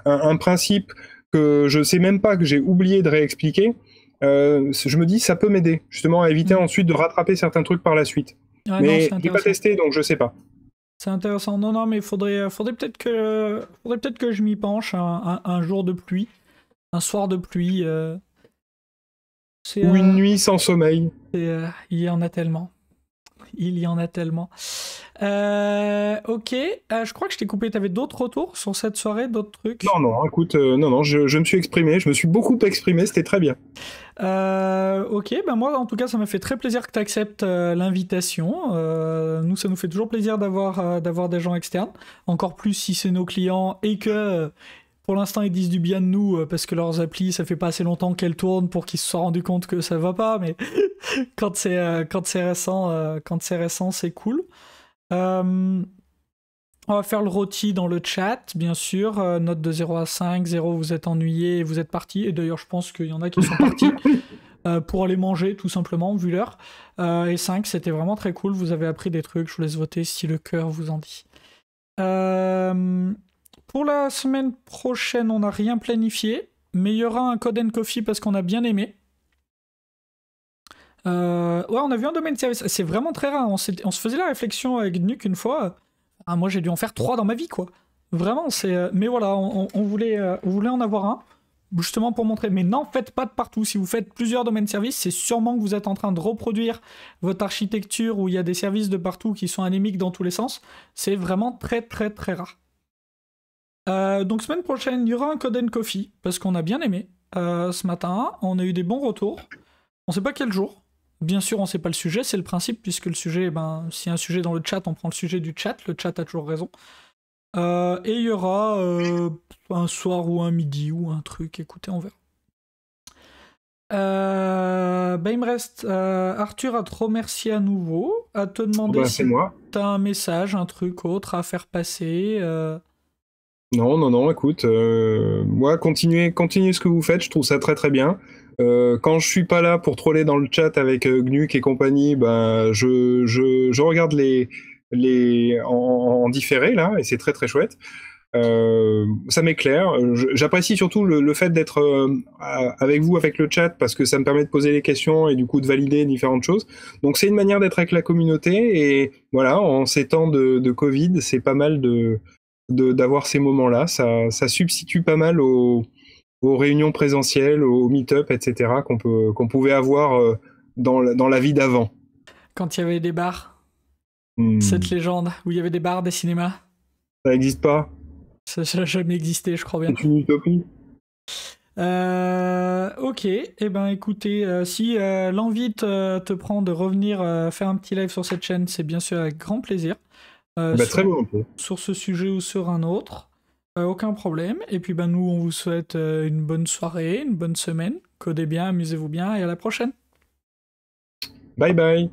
un principe que je sais même pas, que j'ai oublié de réexpliquer. Je me dis, ça peut m'aider, justement, à éviter ensuite de rattraper certains trucs par la suite. Ah, non, Mais je n'ai pas testé, donc je sais pas. C'est intéressant. Non, mais faudrait peut-être que je m'y penche un jour de pluie, un soir de pluie. Ou une nuit sans sommeil. Il y en a tellement. Il y en a tellement. Ok, je crois que je t'ai coupé. T'avais d'autres retours sur cette soirée, d'autres trucs? Non, écoute, non, je me suis exprimé, je me suis beaucoup exprimé, c'était très bien. Ok, ben moi en tout cas ça m'a fait très plaisir que tu acceptes l'invitation. Nous ça nous fait toujours plaisir d'avoir des gens externes, encore plus si c'est nos clients et que pour l'instant ils disent du bien de nous parce que leurs applis ça fait pas assez longtemps qu'elles tournent pour qu'ils se soient rendus compte que ça va pas, mais quand c'est récent c'est cool. On va faire le rôti dans le chat, bien sûr. Note de 0 à 5. 0, vous êtes ennuyé et vous êtes parti. Et d'ailleurs, je pense qu'il y en a qui sont partis pour aller manger, tout simplement, vu l'heure. Et 5, c'était vraiment très cool. Vous avez appris des trucs. Je vous laisse voter si le cœur vous en dit. Pour la semaine prochaine, on n'a rien planifié. Mais il y aura un Code and Coffee parce qu'on a bien aimé. Ouais, on a vu un domaine service. C'est vraiment très rare. On se faisait la réflexion avec Nuke une fois. Ah, moi, j'ai dû en faire 3 dans ma vie, quoi. Vraiment, c'est... Mais voilà, on voulait en avoir un, justement pour montrer. Mais n'en faites pas de partout. Si vous faites plusieurs domaines services, c'est sûrement que vous êtes en train de reproduire votre architecture où il y a des services de partout qui sont anémiques dans tous les sens. C'est vraiment très, très, très rare. Donc, semaine prochaine, il y aura un Code and Coffee, parce qu'on a bien aimé. Ce matin, on a eu des bons retours. On sait pas quel jour. Bien sûr, on sait pas le sujet, c'est le principe, puisque le sujet, s'il y a un sujet dans le chat, on prend le sujet du chat, le chat a toujours raison. Et il y aura un soir ou un midi ou un truc, écoutez, on verra. Il me reste Arthur à te remercier à nouveau, à te demander si t'as un message, un truc autre à faire passer. Non, écoute, moi, continuez ce que vous faites, je trouve ça très très bien. Quand je suis pas là pour troller dans le chat avec Gnuc et compagnie, je regarde en différé là, et c'est très très chouette. Ça m'éclaire. J'apprécie surtout le fait d'être avec vous, avec le chat, parce que ça me permet de poser des questions et du coup de valider différentes choses. Donc c'est une manière d'être avec la communauté, et voilà, en ces temps de Covid, c'est pas mal d'avoir ces moments-là. Ça substitue pas mal aux réunions présentielles, aux meet-up, etc. qu'on pouvait avoir dans la vie d'avant. Quand il y avait des bars, cette légende, où il y avait des bars, des cinémas. Ça n'existe pas. Ça n'a jamais existé, je crois bien. C'est une utopie. Ok, eh ben écoutez, si l'envie te prend de revenir faire un petit live sur cette chaîne, c'est bien sûr avec grand plaisir. Bah, très volontiers. Sur ce sujet ou sur un autre, aucun problème. Et puis ben, nous, on vous souhaite une bonne soirée, une bonne semaine. Codez bien, amusez-vous bien et à la prochaine. Bye bye.